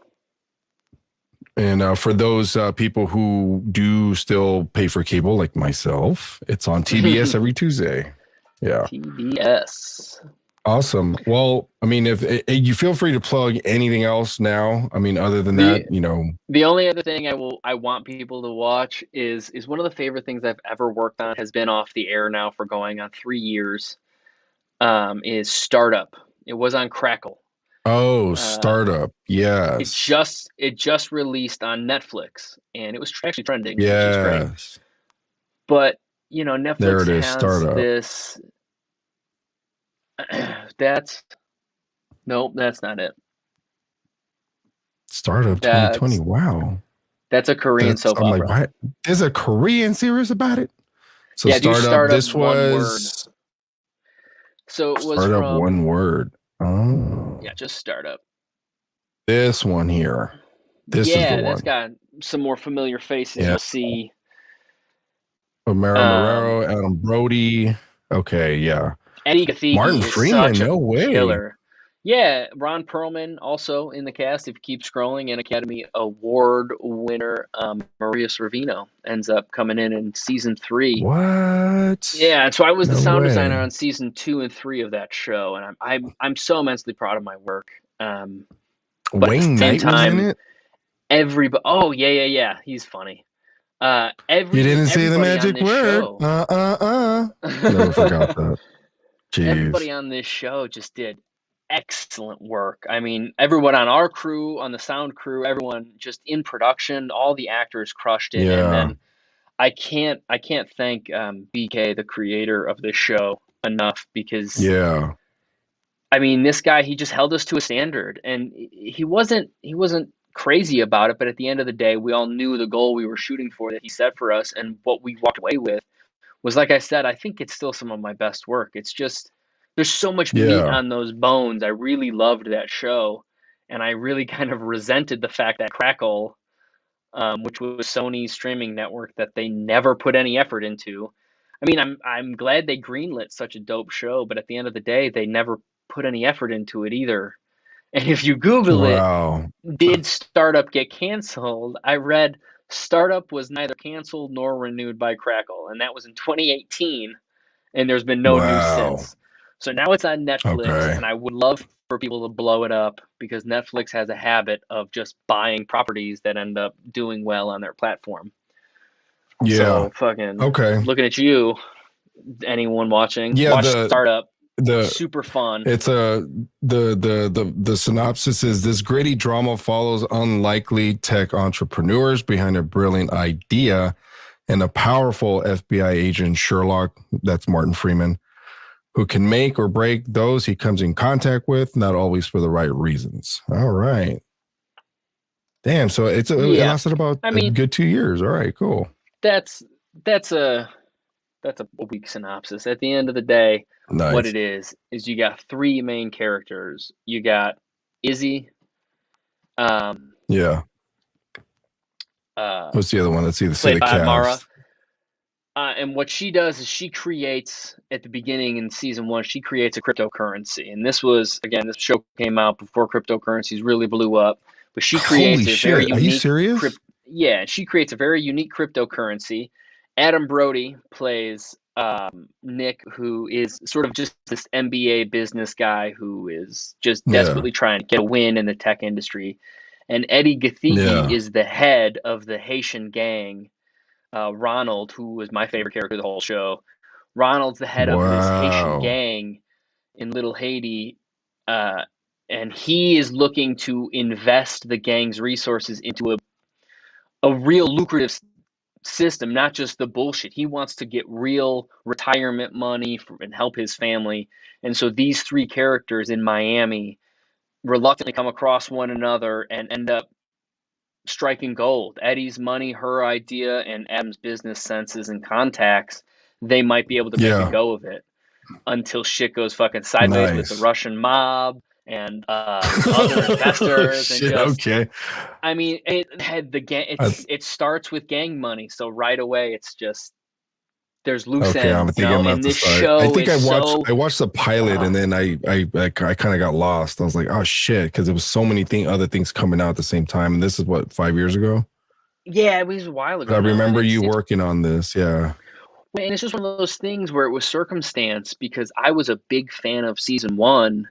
S2: And for those people who do still pay for cable, like myself, it's on TBS every Tuesday. Yeah.
S3: TBS.
S2: Awesome. Well, I mean, if you feel free to plug anything else now, I mean, other than
S3: The
S2: that,
S3: the only other thing I want people to watch is one of the favorite things I've ever worked on, has been off the air now for going on 3 years. Is Startup. It was on Crackle.
S2: oh,
S3: Uh,
S2: startup.
S3: it
S2: Yes.
S3: just released on Netflix, and it was actually trending, which is great.
S2: Yes.
S3: But
S2: There
S3: Netflix
S2: it is.
S3: has
S2: Startup.
S3: this. That's Nope, that's not it.
S2: Startup 2020.
S3: That's
S2: Wow.
S3: that's a Korean soap
S2: I'm like,
S3: opera.
S2: what? There's a Korean series about it? So
S3: Yeah, do
S2: startup,
S3: Startup
S2: this
S3: one word.
S2: was
S3: So it was
S2: startup
S3: from
S2: one word. Oh.
S3: just Startup.
S2: This one here. This is the
S3: Yeah, that's
S2: one.
S3: got some more familiar faces.
S2: Yeah.
S3: You'll see.
S2: Romero, Marrero, Adam Brody. Okay, yeah.
S3: Eddie
S2: Martin
S3: Gathegi is
S2: Freeman,
S3: such a
S2: no way.
S3: killer. Yeah, Ron Perlman also in the cast. If you keep scrolling, an Academy Award winner, Maria Sorvino ends up coming in season 3.
S2: What?
S3: Yeah, and so I was the
S2: No
S3: sound designer
S2: way.
S3: on season 2 and 3 of that show, and I'm so immensely proud of my work. But at the
S2: Wayne
S3: same
S2: Knight was in
S3: time,
S2: it?
S3: everybody. Oh yeah, he's funny.
S2: You didn't say the
S3: Everybody on
S2: magic
S3: this
S2: word.
S3: show.
S2: Never forgot that. Jeez.
S3: Everybody on this show just did excellent work. I mean, everyone on our crew, on the sound crew, everyone just in production, all the actors crushed it. And
S2: Yeah.
S3: then I can't thank BK, the creator of this show, enough, because
S2: Yeah.
S3: I mean, this guy, he just held us to a standard, and he wasn't crazy about it, but at the end of the day, we all knew the goal we were shooting for that he set for us, and what we walked away with was, like I said, I think it's still some of my best work. It's just there's so much meat
S2: Yeah.
S3: on those bones. I really loved that show, and I really kind of resented the fact that Crackle, which was Sony's streaming network that they never put any effort into. I mean, I'm glad they greenlit such a dope show, but at the end of the day, they never put any effort into it either. And if you Google it,
S2: Wow.
S3: did Startup get canceled? I read Startup was neither canceled nor renewed by Crackle, and that was in 2018, and there's been no news
S2: Wow.
S3: since. So now it's on Netflix,
S2: Okay.
S3: and I would love for people to blow it up, because Netflix has a habit of just buying properties that end up doing well on their platform.
S2: Yeah.
S3: So fucking
S2: Okay.
S3: looking at you, anyone watching,
S2: Yeah,
S3: watch Startup.
S2: the
S3: Super fun.
S2: it's the synopsis is: this gritty drama follows unlikely tech entrepreneurs behind a brilliant idea and a powerful FBI agent, Sherlock, that's Martin Freeman, who can make or break those he comes in contact with, not always for the right reasons. All right. Damn, so it lasted about
S3: I
S2: a
S3: mean,
S2: good 2 years. All right, cool.
S3: that's a weak synopsis. At the end of the day, what
S2: Nice.
S3: it is you got 3 main characters. You got Izzy.
S2: Yeah. What's the other one? Let's see
S3: Played
S2: the
S3: by Mara.
S2: cast.
S3: And what she does is she creates, at the beginning in season 1, she creates a cryptocurrency. And this was, again, this show came out before cryptocurrencies really blew up. But she creates
S2: Holy
S3: a very
S2: shit.
S3: unique.
S2: Are you serious?
S3: Yeah, she creates a very unique cryptocurrency. Adam Brody plays Nick, who is sort of just this MBA business guy who is just desperately trying to get a win in the tech industry. And Eddie Gathegi is the head of the Haitian gang. Ronald, who was my favorite character of the whole show. Ronald's the head of this Haitian gang in Little Haiti, and he is looking to invest the gang's resources into a real lucrative system, not just the bullshit. He wants to get real retirement money and help his family. And so these 3 characters in Miami reluctantly come across one another and end up striking gold. Eddie's money, her idea, and Adam's business senses and contacts, they might be able to make a go of it, until shit goes fucking sideways with the Russian mob and other investors.
S2: Shit,
S3: and just,
S2: okay.
S3: I mean, it had the gang. It starts with gang money, so right away it's just there's loose ends. And this show
S2: I think
S3: I
S2: watched the pilot, and then I kind of got lost. I was like, oh shit, because there was so many other things coming out at the same time. And this is what, 5 years ago?
S3: Yeah, it was a while ago.
S2: I remember you working on this. Yeah.
S3: And it's just one of those things where it was circumstance, because I was a big fan of season 1,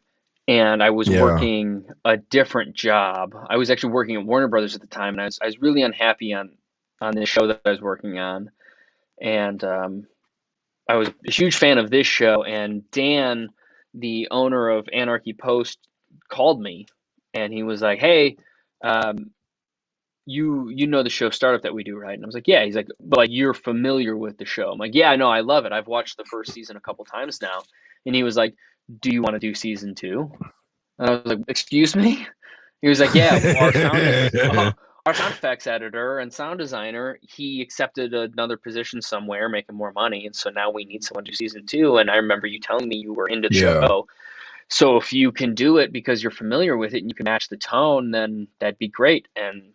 S3: and I was working a different job. I was actually working at Warner Brothers at the time, and I was really unhappy on this show that I was working on. And I was a huge fan of this show, and Dan, the owner of Anarchy Post, called me, and he was like, "Hey, you know the show Startup that we do, right?" And I was like, "Yeah." He's like, "But like, you're familiar with the show?" I'm like, "Yeah, I know, I love it. I've watched the first season a couple times now." And he was like, "Do you want to do season 2?" And I was like, "Excuse me?" He was like, "Yeah, our sound effects editor and sound designer, he accepted another position somewhere, making more money, and so now we need someone to do season 2. And I remember you telling me you were into the show." So if you can do it because you're familiar with it and you can match the tone, then that'd be great. And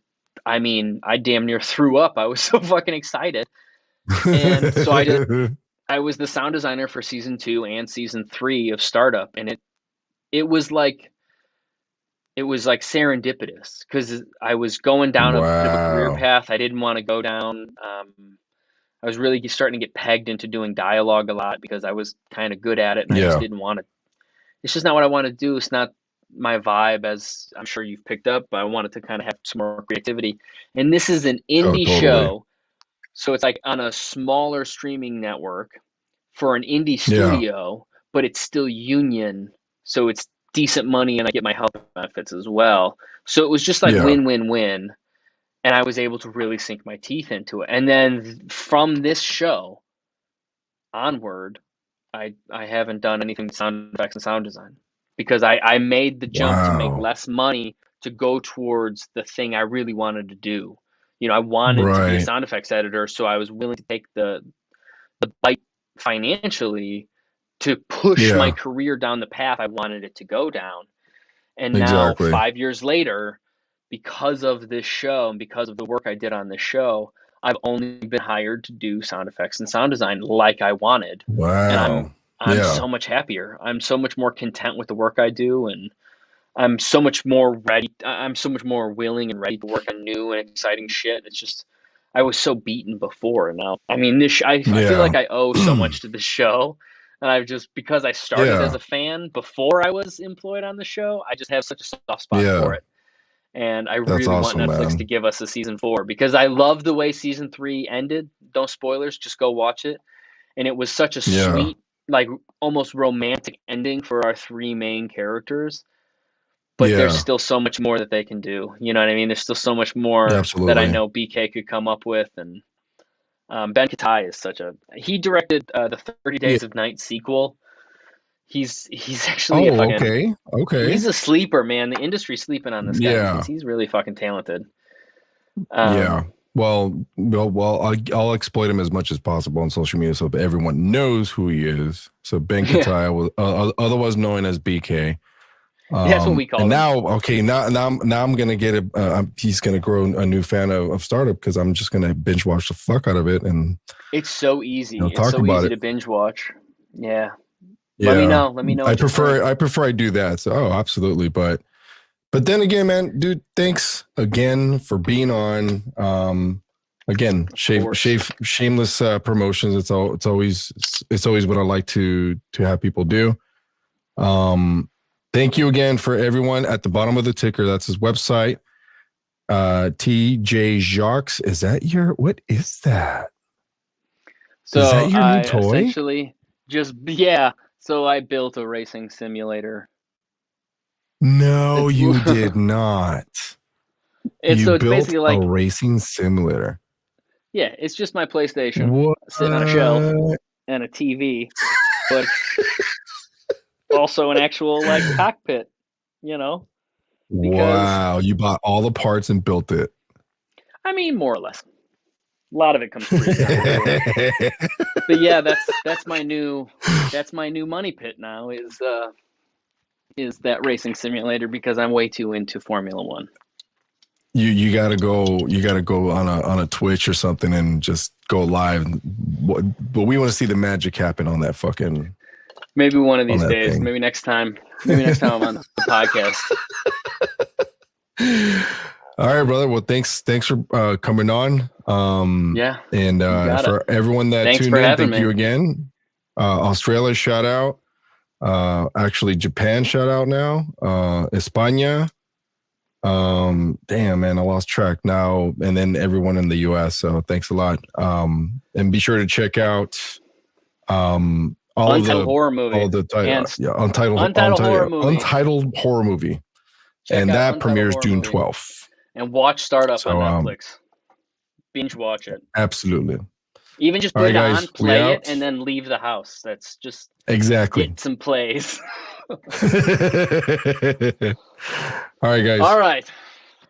S3: I mean, I damn near threw up. I was so fucking excited. And so I was the sound designer for season 2 and season 3 of Startup, and it was like serendipitous because I was going down a bit of a career
S2: Wow.
S3: path I didn't want to go down. I was really starting to get pegged into doing dialogue a lot because I was kind of good at it, and I just
S2: Yeah.
S3: didn't want to. It's just not what I want to do. It's not my vibe, as I'm sure you've picked up. I wanted to kind of have some more creativity, and this is an
S2: Oh,
S3: indie
S2: totally.
S3: show, so it's like on a smaller streaming network for an indie
S2: Yeah.
S3: studio, but it's still union, so it's decent money, and I get my health benefits as well. So it was just like
S2: Yeah.
S3: win, win, win, and I was able to really sink my teeth into it. And then from this show onward, I haven't done anything with sound effects and sound design because I made the jump to make
S2: Wow.
S3: less money to go towards the thing I really wanted to do. You know, I wanted to be a
S2: Right.
S3: sound effects editor, so I was willing to take the bite financially to push my
S2: Yeah.
S3: career down the path I wanted it to go down. And now,
S2: Exactly.
S3: 5 years later, because of this show and because of the work I did on this show, I've only been hired to do sound effects and sound design like I wanted. And
S2: Wow.
S3: I'm
S2: Yeah.
S3: so much happier. I'm so much more content with the work I do, and I'm so much more ready. I'm so much more willing and ready to work on new and exciting shit. It's just I was so beaten before, and now I mean I feel
S2: Yeah.
S3: like I owe so much to the show, and I've just because I started as
S2: Yeah.
S3: a fan before I was employed on the show, I just have such a soft spot for
S2: Yeah.
S3: it. And I
S2: That's
S3: really want
S2: awesome,
S3: Netflix to
S2: man.
S3: give us a season 4 because I love the way season 3 ended. No spoilers, just go watch it. And it was such a
S2: Yeah.
S3: sweet, like almost romantic ending for our 3 main characters. But there's
S2: Yeah.
S3: still so much more that they can do. You know what I mean? There's still so much more that I
S2: Absolutely.
S3: know BK could come up with. And Ben Katai is he directed the 30
S2: Yeah.
S3: Days of Night sequel. He's actually
S2: Oh, okay. Okay.
S3: he's a sleeper, man. The industry's sleeping on this guy because
S2: Yeah.
S3: he's really fucking talented.
S2: Yeah.
S3: Um,
S2: I'll exploit him as much as possible on social media so everyone knows who he is. So Ben
S3: yeah,
S2: Kataya was otherwise known as BK.
S3: that's what we
S2: And
S3: called him.
S2: now, okay, now I'm gonna get he's gonna grow a new fan of Startup because I'm just gonna binge watch the fuck out of it and
S3: It's so easy. It's
S2: talk
S3: so
S2: about
S3: easy
S2: it.
S3: to binge watch. Yeah. Let me
S2: Yeah,
S3: know. Let me know what you think.
S2: I prefer I do that. So, oh, absolutely. But then again, man, dude, thanks again for being on. Again, shameless promotions. It's always what I like to have people do. Thank you again for everyone at the bottom of the ticker. That's his website. TJ Jacques. Is that what is that?
S3: So
S2: Is that your
S3: I
S2: new toy?
S3: essentially so I built a racing simulator.
S2: No, you did not.
S3: It's
S2: You built
S3: basically like
S2: a racing simulator.
S3: yeah, it's just my PlayStation
S2: What?
S3: sitting on a shelf and a TV, but also an actual like cockpit, you know? Because
S2: Wow, you bought all the parts and built it.
S3: I mean more or less. A lot of it comes free. But yeah, that's my new money pit now is that racing simulator because I'm way too into Formula One.
S2: You gotta go on a Twitch or something and just go live. But we want to see the magic happen on that fucking.
S3: Maybe one of these
S2: that
S3: days.
S2: thing.
S3: Maybe next time. Maybe next time I'm on the podcast.
S2: All right, brother. Well, thanks for coming on.
S3: Yeah.
S2: And for everyone that
S3: Thanks
S2: tuned
S3: for
S2: in,
S3: having
S2: thank you
S3: me.
S2: again. Australia, shout out. Actually, Japan, shout out now. España. Damn, man, I lost track now. And then everyone in the US. So thanks a lot. And be sure to check out
S3: Untitled horror movie.
S2: Untitled horror movie. And that premieres June 12th.
S3: And watch Startup on Netflix. Binge watch it.
S2: Absolutely.
S3: Even just put it on, play it, and then leave the house. That's just
S2: exactly
S3: get some plays.
S2: All right, guys.
S3: All right.